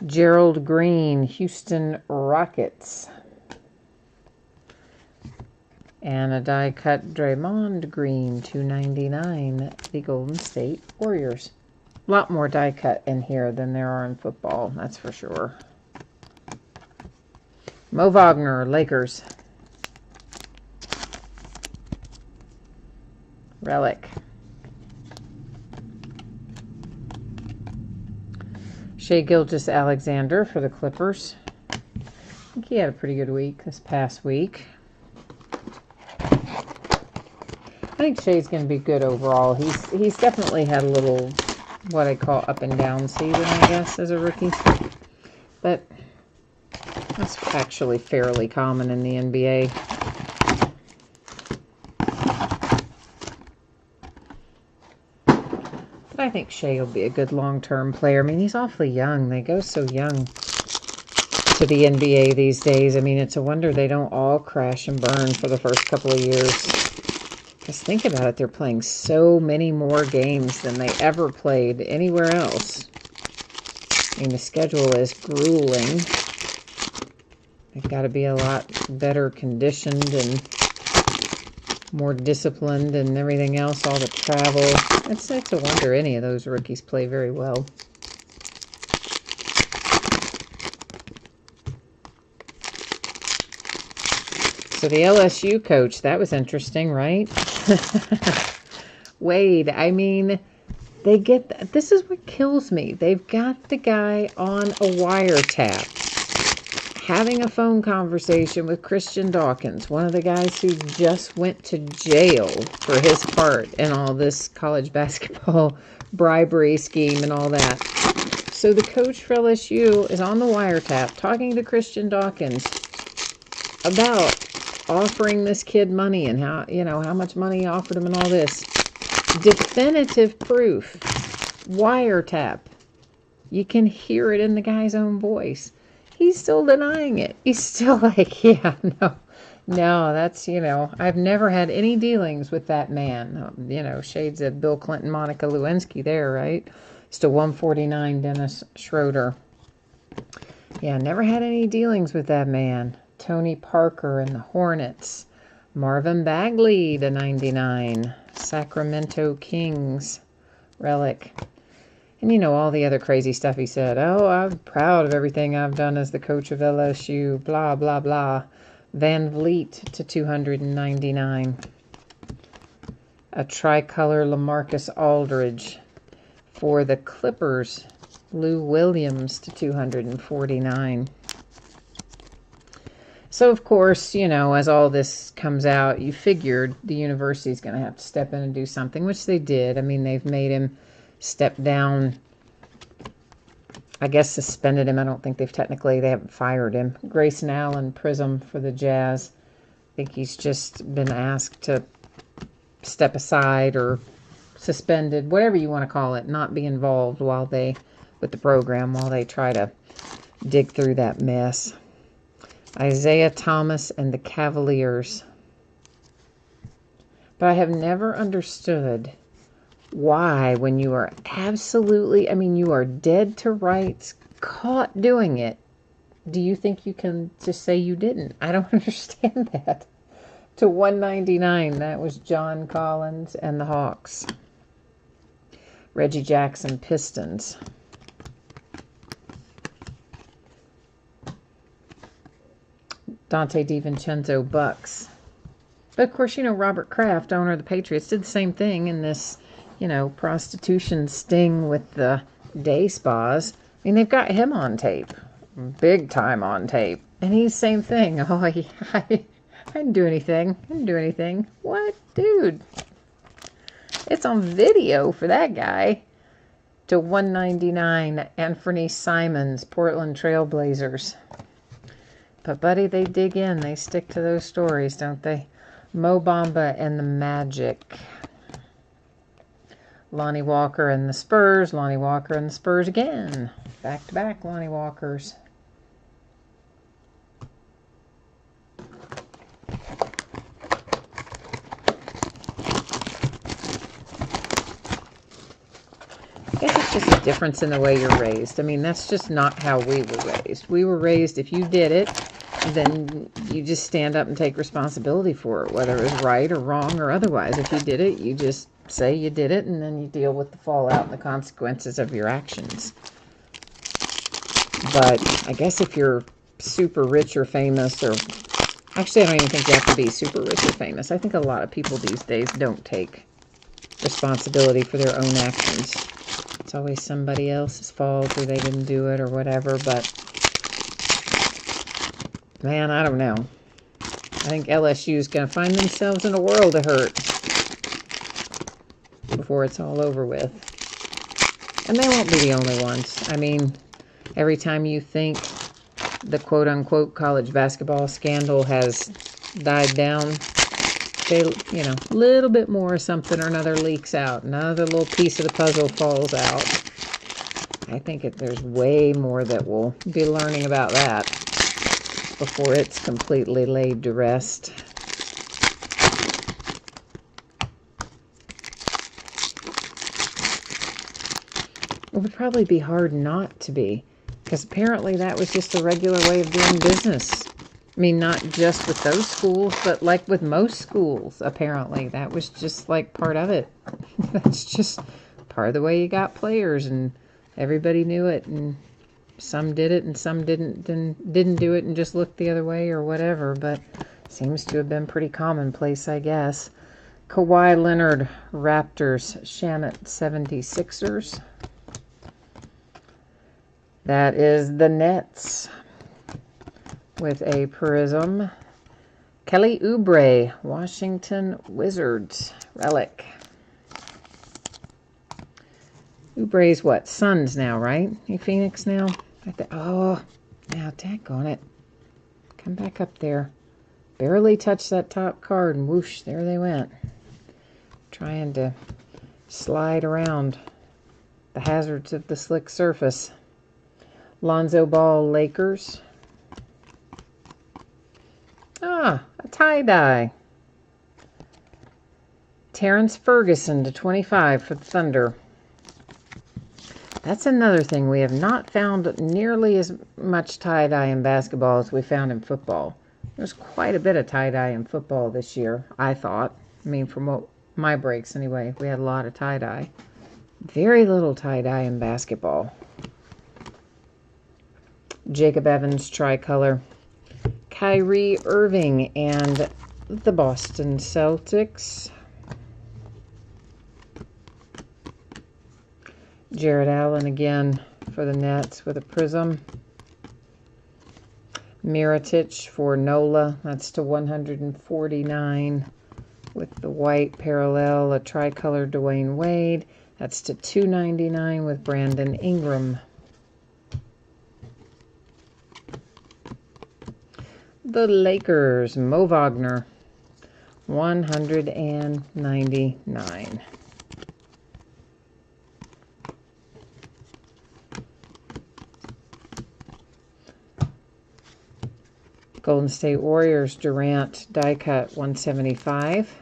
Gerald Green, Houston Rockets. And a die cut Draymond Green, 299, the Golden State Warriors. A lot more die cut in here than there are in football, that's for sure. Mo Wagner, Lakers. Relic. Shai Gilgeous-Alexander for the Clippers. I think he had a pretty good week this past week. I think Shai's going to be good overall. He's definitely had a little what I call up and down season, I guess, as a rookie. But that's actually fairly common in the NBA. But I think Shea will be a good long-term player. I mean, he's awfully young. They go so young to the NBA these days. I mean, it's a wonder they don't all crash and burn for the first couple of years. Because think about it, they're playing so many more games than they ever played anywhere else. I mean, the schedule is grueling. They've got to be a lot better conditioned and more disciplined and everything else, all the travel. It's a wonder any of those rookies play very well. So the LSU coach, that was interesting, right? Wade, I mean, they get, this is what kills me. They've got the guy on a wiretap, having a phone conversation with Christian Dawkins, one of the guys who just went to jail for his part in all this college basketball bribery scheme and all that. So the coach for LSU is on the wiretap talking to Christian Dawkins about offering this kid money and how, you know, how much money he offered him and all this. Definitive proof. Wiretap. You can hear it in the guy's own voice. He's still denying it. He's still like, yeah, no, that's, you know, I've never had any dealings with that man. You know, shades of Bill Clinton, Monica Lewinsky there, right? Still 149, Dennis Schroeder. Yeah, never had any dealings with that man. Tony Parker and the Hornets. Marvin Bagley to 99. Sacramento Kings relic. And you know, all the other crazy stuff he said. Oh, I'm proud of everything I've done as the coach of LSU. Blah, blah, blah. Van Vliet to 299. A tricolor LaMarcus Aldridge for the Clippers. Lou Williams to 249. So, of course, you know, as all this comes out, you figured the university's going to have to step in and do something, which they did. I mean, they've made him step down. I guess suspended him. I don't think they haven't fired him. Grayson Allen, Prism for the Jazz. I think he's just been asked to step aside or suspended, whatever you want to call it, not be involved with the program while they try to dig through that mess. Isaiah Thomas and the Cavaliers. But I have never understood why, when you are absolutely, I mean, you are dead to rights, caught doing it, do you think you can just say you didn't? I don't understand that. To 199, that was John Collins and the Hawks. Reggie Jackson, Pistons. Dante DiVincenzo, Bucks. But of course, you know, Robert Kraft, owner of the Patriots, did the same thing in this, you know, prostitution sting with the day spas. I mean, they've got him on tape. Big time on tape. And he's same thing. Oh, I didn't do anything. I didn't do anything. What? Dude. It's on video for that guy. To 199, Anthony Simons, Portland Trailblazers. But, buddy, they dig in. They stick to those stories, don't they? Mo Bamba and the Magic. Lonnie Walker and the Spurs. Lonnie Walker and the Spurs again. Back-to-back Lonnie Walkers. I guess it's just a difference in the way you're raised. I mean, that's just not how we were raised. We were raised, if you did it, then you just stand up and take responsibility for it, whether it was right or wrong or otherwise. If you did it, you just say you did it, and then you deal with the fallout and the consequences of your actions. But I guess if you're super rich or famous, or actually I don't even think you have to be super rich or famous. I think a lot of people these days don't take responsibility for their own actions. It's always somebody else's fault, or they didn't do it, or whatever. But man, I don't know. I think LSU is going to find themselves in a world of hurt before it's all over with. And they won't be the only ones. I mean, every time you think the quote-unquote college basketball scandal has died down, they, you know, a little bit more something or another leaks out. Another little piece of the puzzle falls out. I think there's way more that we'll be learning about that before it's completely laid to rest. It would probably be hard not to be, because apparently that was just a regular way of doing business. I mean, not just with those schools, but like with most schools, apparently. That was just like part of it. That's just part of the way you got players, and everybody knew it, and some did it and some didn't do it and just looked the other way or whatever, but seems to have been pretty commonplace, I guess. Kawhi Leonard, Raptors, Shamit, 76ers. That is the Nets with a prism. Kelly Oubre, Washington Wizards, relic. Oubre's what? Suns now, right? He Phoenix now? Oh, now daggone it. Come back up there. Barely touched that top card and whoosh, there they went. Trying to slide around the hazards of the slick surface. Lonzo Ball, Lakers. Ah, a tie-dye. Terrence Ferguson to 25 for the Thunder. That's another thing. We have not found nearly as much tie-dye in basketball as we found in football. There's quite a bit of tie-dye in football this year, I thought. I mean, from what my breaks anyway, we had a lot of tie-dye. Very little tie-dye in basketball. Jacob Evans, tricolor. Kyrie Irving and the Boston Celtics. Jared Allen again for the Nets with a prism. Mirotic for Nola. That's to 149 with the white parallel. A tricolor Dwayne Wade. That's to 299 with Brandon Ingram. The Lakers, Mo Wagner, 199. Golden State Warriors, Durant, die cut, 175.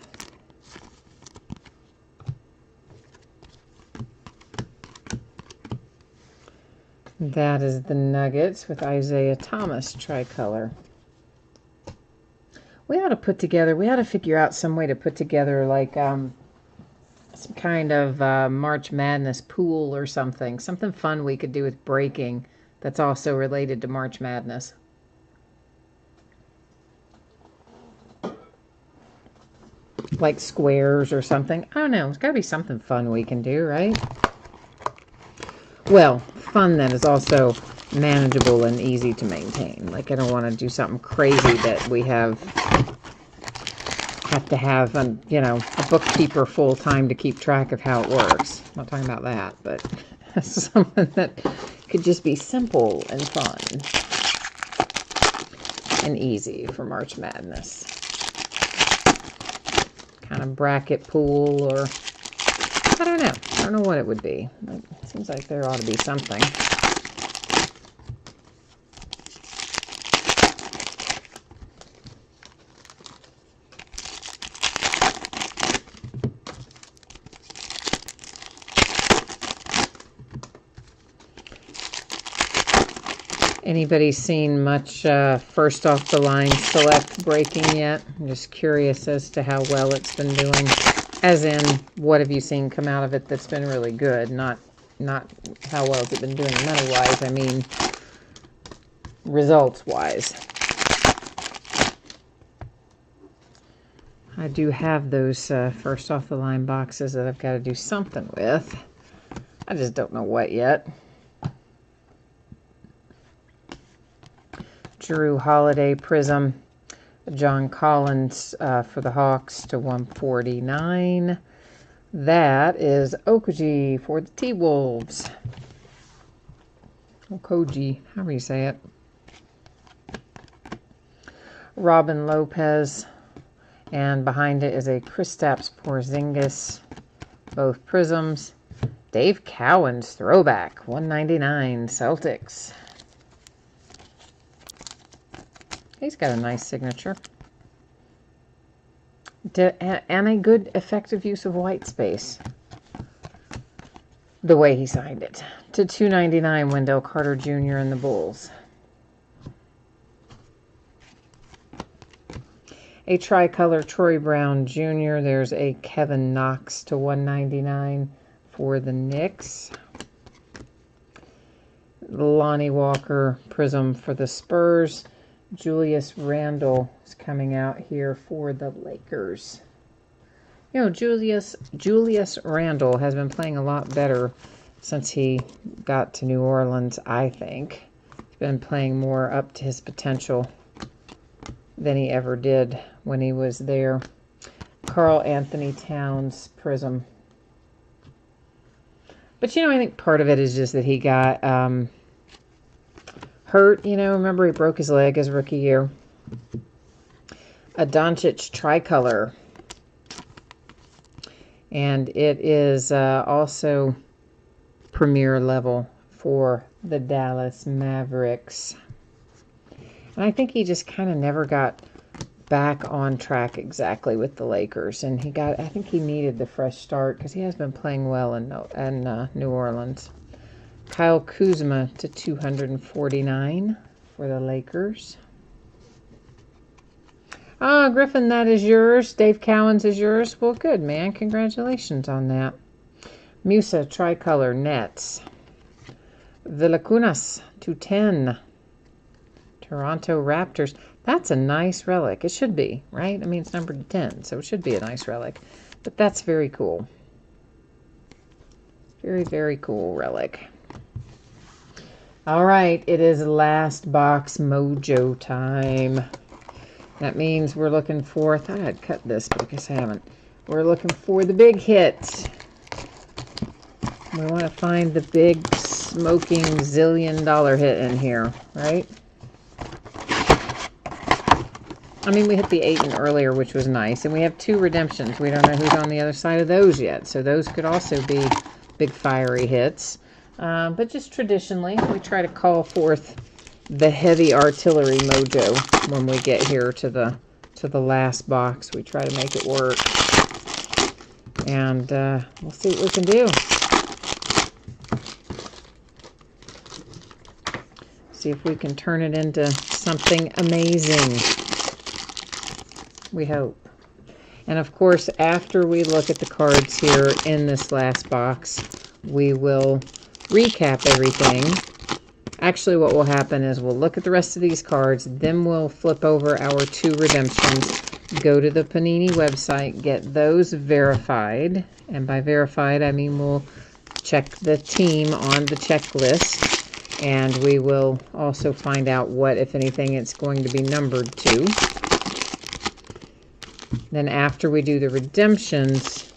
That is the Nuggets with Isaiah Thomas, tricolor. We ought to figure out some way to put together like some kind of March Madness pool or something. Something fun we could do with breaking that's also related to March Madness. Like squares or something. I don't know. It's got to be something fun we can do, right? Well, fun that is also manageable and easy to maintain. Like, I don't want to do something crazy that we have to have, you know, a bookkeeper full time to keep track of how it works. I'm not talking about that, but something that could just be simple and fun and easy for March Madness. Kind of bracket pool, or I don't know. I don't know what it would be. It seems like there ought to be something. Anybody seen much first off the line select breaking yet? I'm just curious as to how well it's been doing. As in, what have you seen come out of it that's been really good? Not how well has it been doing money-wise. I mean, results-wise. I do have those first off the line boxes that I've got to do something with. I just don't know what yet. Drew Holiday Prism, John Collins for the Hawks to 149. That is Okaji for the T-Wolves. Koji, however you say it. Robin Lopez, and behind it is a Kristaps Porzingis, both prisms. Dave Cowens throwback, 199 Celtics. He's got a nice signature. And a good effective use of white space. The way he signed it. To 299 Wendell Carter Jr. and the Bulls. A tricolor Troy Brown Jr. There's a Kevin Knox to 199 for the Knicks. Lonnie Walker Prism for the Spurs. Julius Randle is coming out here for the Lakers. You know, Julius Randle has been playing a lot better since he got to New Orleans, I think. He's been playing more up to his potential than he ever did when he was there. Karl Anthony Towns Prism. But, you know, I think part of it is just that he got hurt. You know, remember he broke his leg his rookie year. A Doncic tricolor. And it is also premier level for the Dallas Mavericks. And I think he just kind of never got back on track exactly with the Lakers. And I think he needed the fresh start because he has been playing well in New Orleans. Kyle Kuzma to 249 for the Lakers. Ah, Griffin, that is yours. Dave Cowens is yours. Well, good, man. Congratulations on that. Musa tricolor Nets. Villacunas to 10. Toronto Raptors. That's a nice relic. It should be, right? I mean, it's numbered 10, so it should be a nice relic. But that's very cool. Very, very cool relic. All right, it is last box mojo time. That means we're looking for, I thought I'd cut this, but I guess I haven't. We're looking for the big hit. We want to find the big smoking zillion-dollar hit in here, right? I mean, we hit the 8 earlier, which was nice. And we have 2 redemptions. We don't know who's on the other side of those yet. So those could also be big fiery hits. But just traditionally, we try to call forth the heavy artillery mojo when we get here to the last box. We try to make it work. And we'll see what we can do. See if we can turn it into something amazing. We hope. And of course, after we look at the cards here in this last box, we will recap everything. Actually, what will happen is we'll look at the rest of these cards, then we'll flip over our 2 redemptions, go to the Panini website, get those verified. And by verified, I mean we'll check the team on the checklist, and we will also find out what, if anything, it's going to be numbered to. Then after we do the redemptions,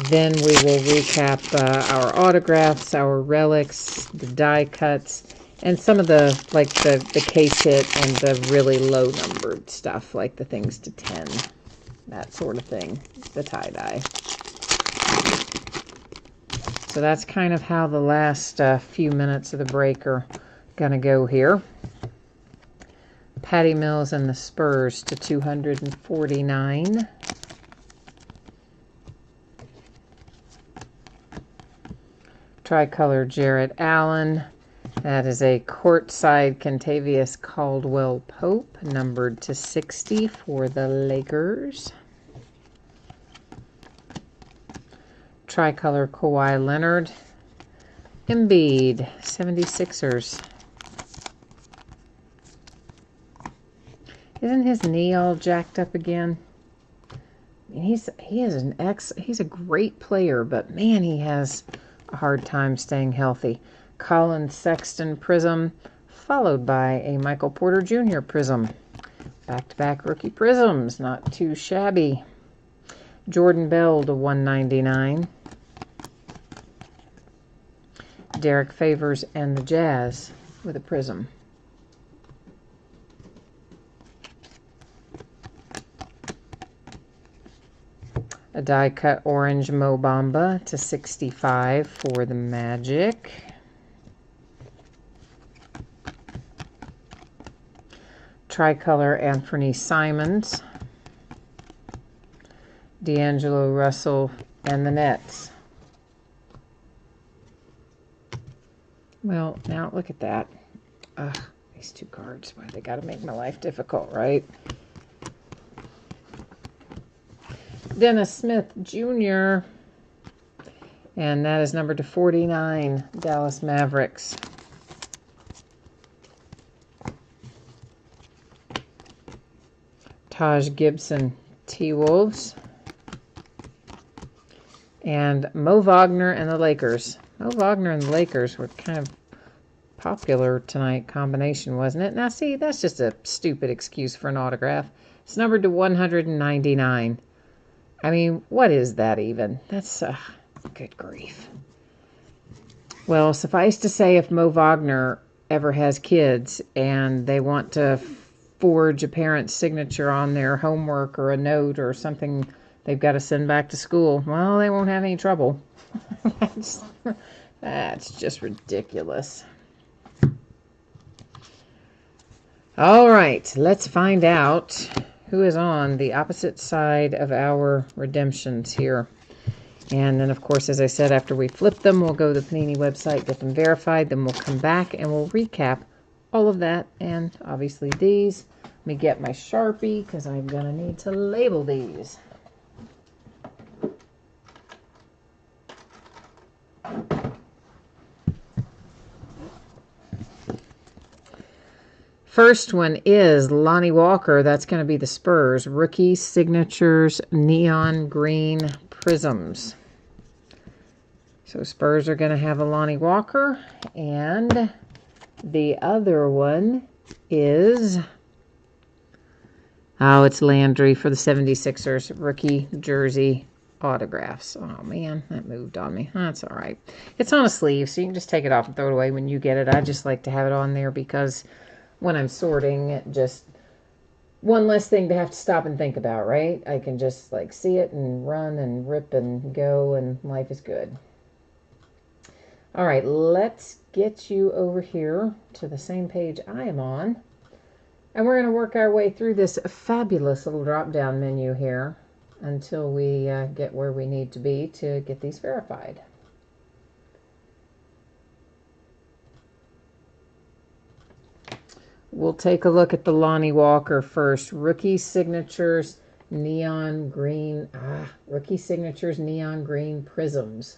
then we will recap our autographs, our relics, the die cuts, and some of the, like the case hit and the really low numbered stuff, like the things to 10, that sort of thing, the tie-dye. So that's kind of how the last few minutes of the break are going to go here. Patty Mills and the Spurs to 249. Tricolor Jarrett Allen. That is a courtside Kentavious Caldwell Pope, numbered to 60 for the Lakers. Tricolor Kawhi Leonard. Embiid, 76ers. Isn't his knee all jacked up again? He's a great player, but man, he has a hard time staying healthy. Colin Sexton Prism, followed by a Michael Porter Jr. Prism. Back-to-back rookie prisms, not too shabby. Jordan Bell to 199. Derek Favors and the Jazz with a prism. A die cut orange Mo Bamba to 65 for the Magic. Tricolor Anthony Simons. D'Angelo Russell and the Nets. Well, now look at that. Ugh, these two cards. Why they gotta make my life difficult, right? Dennis Smith Jr. And that is numbered to 49, Dallas Mavericks. Taj Gibson, T-Wolves. And Mo Wagner and the Lakers. Mo Wagner and the Lakers were kind of popular tonight combination, wasn't it? Now, see, that's just a stupid excuse for an autograph. It's numbered to 199. I mean, what is that even? That's, good grief. Well, suffice to say, if Mo Wagner ever has kids and they want to forge a parent's signature on their homework or a note or something they've got to send back to school, well, they won't have any trouble. That's just ridiculous. All right, let's find out who is on the opposite side of our redemptions here. And then, of course, as I said, after we flip them, we'll go to the Panini website, get them verified, then we'll come back and we'll recap all of that, and obviously these. Let me get my Sharpie because I'm going to need to label these. First one is Lonnie Walker. That's going to be the Spurs. Rookie Signatures Neon Green Prisms. So Spurs are going to have a Lonnie Walker. And the other one is, oh, it's Landry for the 76ers. Rookie Jersey Autographs. Oh, man, that moved on me. That's all right. It's on a sleeve, so you can just take it off and throw it away when you get it. I just like to have it on there because when I'm sorting, just one less thing to have to stop and think about, right? I can just like see it and run and rip and go, and life is good. All right, let's get you over here to the same page I am on. And we're going to work our way through this fabulous little drop-down menu here until we get where we need to be to get these verified. We'll take a look at the Lonnie Walker first. Rookie Signatures Neon Green. Rookie Signatures Neon Green Prisms.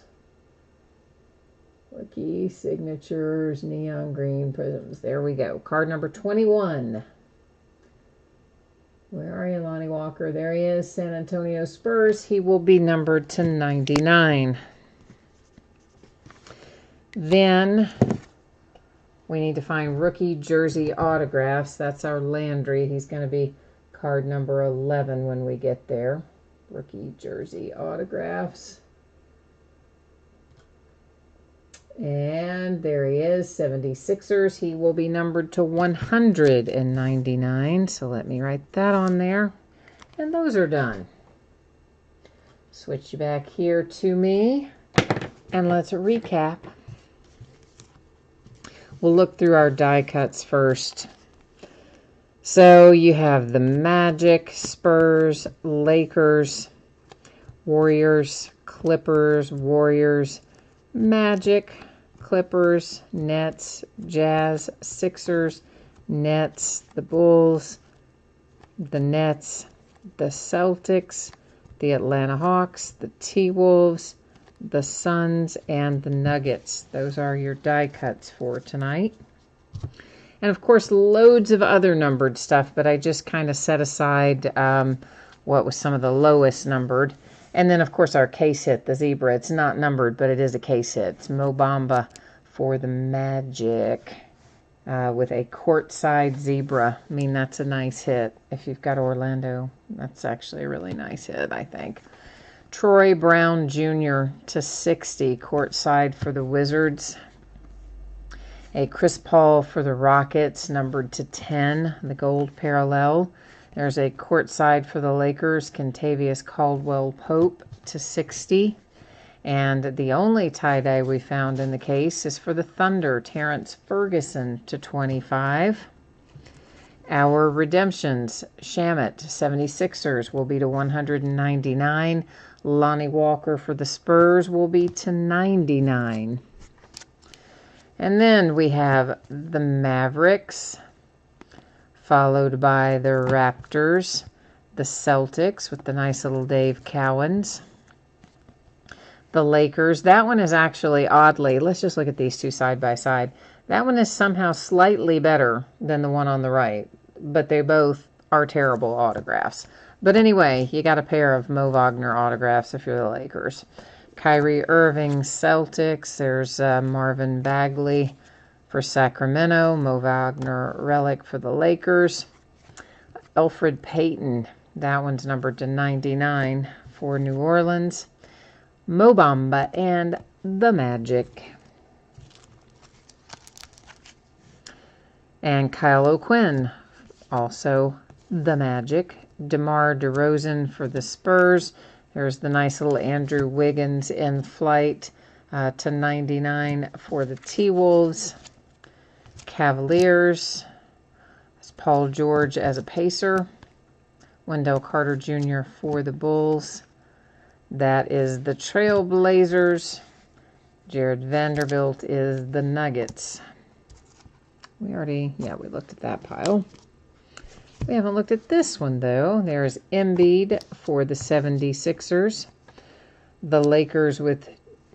Rookie Signatures Neon Green Prisms. There we go. Card number 21. Where are you, Lonnie Walker? There he is. San Antonio Spurs. He will be numbered to 99. Then we need to find rookie jersey autographs. That's our Landry. He's going to be card number 11 when we get there. Rookie jersey autographs. And there he is, 76ers. He will be numbered to 199. So let me write that on there. And those are done. Switch you back here to me. And let's recap. We'll look through our die cuts first. So you have the Magic, Spurs, Lakers, Warriors, Clippers, Warriors, Magic, Clippers, Nets, Jazz, Sixers, Nets, the Bulls, the Nets, the Celtics, the Atlanta Hawks, the T-Wolves, the Suns, and the Nuggets. Those are your die cuts for tonight. And of course, loads of other numbered stuff, but I just kind of set aside what was some of the lowest numbered. And then, of course, our case hit, the Zebra. It's not numbered, but it is a case hit. It's Mo Bamba for the Magic with a courtside Zebra. I mean, that's a nice hit. If you've got Orlando, that's actually a really nice hit, I think. Troy Brown Jr. to 60, courtside for the Wizards. A Chris Paul for the Rockets, numbered to 10, the gold parallel. There's a courtside for the Lakers, Kentavious Caldwell-Pope to 60. And the only tie-dye we found in the case is for the Thunder, Terrence Ferguson to 25. Our redemptions, Shamet, 76ers, will be to 199. Lonnie Walker for the Spurs will be to 99. And then we have the Mavericks, followed by the Raptors, the Celtics with the nice little Dave Cowens, the Lakers. That one is actually, oddly, let's just look at these two side by side. That one is somehow slightly better than the one on the right, but they both are terrible autographs. But anyway, you got a pair of Mo Wagner autographs if you're the Lakers. Kyrie Irving, Celtics. There's Marvin Bagley for Sacramento. Mo Wagner relic for the Lakers. Elfrid Payton. That one's numbered to 99 for New Orleans. Mo Bamba and the Magic. And Kyle O'Quinn, also the Magic. DeMar DeRozan for the Spurs. There's the nice little Andrew Wiggins in flight to 99 for the T-Wolves. Cavaliers. It's Paul George as a Pacer. Wendell Carter Jr. for the Bulls. That is the Trailblazers. Jared Vanderbilt is the Nuggets. We looked at that pile. We haven't looked at this one, though. There's Embiid for the 76ers. The Lakers with,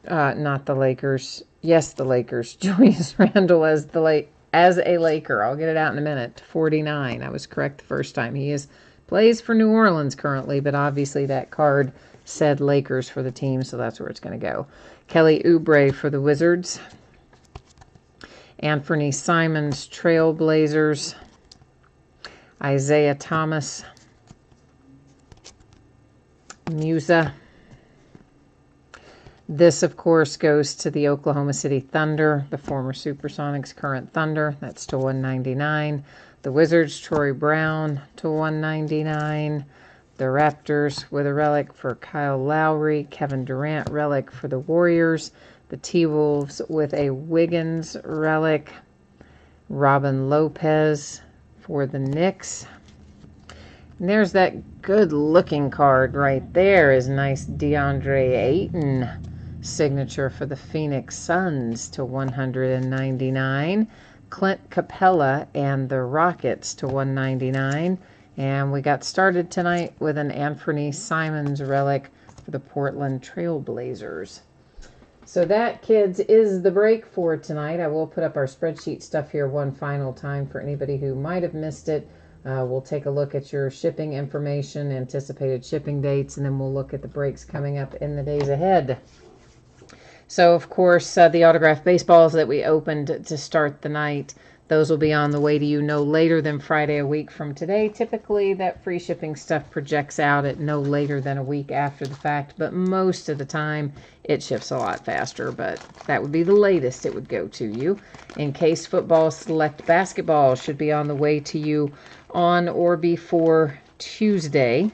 not the Lakers. Yes, the Lakers. Julius Randle as a Laker. I'll get it out in a minute. 49. I was correct the first time. He plays for New Orleans currently, but obviously that card said Lakers for the team, so that's where it's going to go. Kelly Oubre for the Wizards. Anthony Simons, Trailblazers. Isaiah Thomas, Musa. This, of course, goes to the Oklahoma City Thunder, the former Supersonics, current Thunder. That's to 199. The Wizards, Troy Brown to 199. The Raptors with a relic for Kyle Lowry. Kevin Durant relic for the Warriors. The T-Wolves with a Wiggins relic. Robin Lopez for the Knicks. And there's that good-looking card right there. Is nice DeAndre Ayton signature for the Phoenix Suns to 199. Clint Capella and the Rockets to 199. And we got started tonight with an Anthony Simons relic for the Portland Trailblazers. So that, kids, is the break for tonight. I will put up our spreadsheet stuff here one final time for anybody who might have missed it. We'll take a look at your shipping information, anticipated shipping dates, and then we'll look at the breaks coming up in the days ahead. So, of course, the autographed baseballs that we opened to start the night, those will be on the way to you no later than Friday a week from today. Typically, that free shipping stuff projects out at no later than a week after the fact, but most of the time it ships a lot faster, but that would be the latest it would go to you. Encased football, select basketball should be on the way to you on or before Tuesday.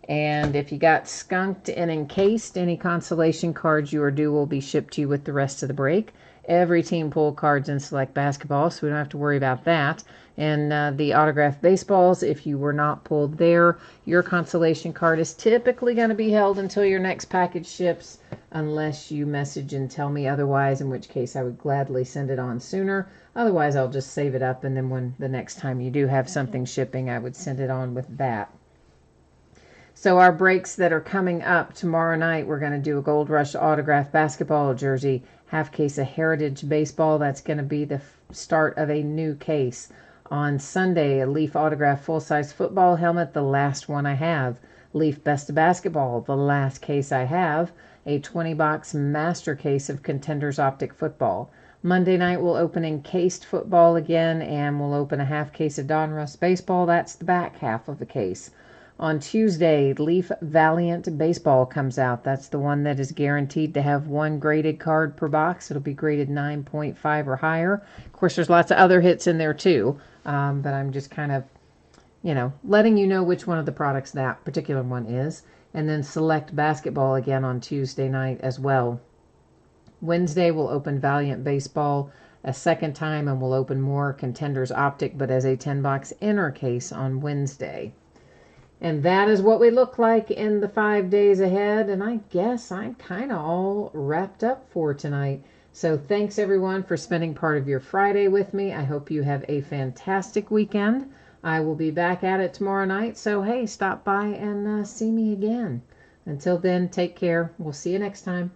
And if you got skunked and encased, any consolation cards you are due will be shipped to you with the rest of the break. Every team pulled cards in select basketball, so we don't have to worry about that. And the autographed baseballs, if you were not pulled there, your consolation card is typically going to be held until your next package ships, unless you message and tell me otherwise, in which case I would gladly send it on sooner. Otherwise, I'll just save it up, and then when the next time you do have something shipping, I would send it on with that. So our breaks that are coming up tomorrow night, we're going to do a Gold Rush autographed basketball jersey, half case of Heritage baseball. That's going to be the start of a new case. On Sunday, a Leaf autographed full-size football helmet, the last one I have. Leaf Best of Basketball, the last case I have. A 20-box master case of Contenders Optic football. Monday night, we'll open encased football again, and we'll open a half case of Donruss baseball. That's the back half of the case. On Tuesday, Leaf Valiant Baseball comes out. That's the one that is guaranteed to have one graded card per box. It'll be graded 9.5 or higher. Of course, there's lots of other hits in there too, but I'm just kind of, letting you know which one of the products that particular one is. And then Select Basketball again on Tuesday night as well. Wednesday, we'll open Valiant Baseball a second time, and we'll open more Contenders Optic, but as a 10-box inner case on Wednesday. And that is what we look like in the 5 days ahead. And I guess I'm kind of all wrapped up for tonight. So thanks, everyone, for spending part of your Friday with me. I hope you have a fantastic weekend. I will be back at it tomorrow night. So, hey, stop by and see me again. Until then, take care. We'll see you next time.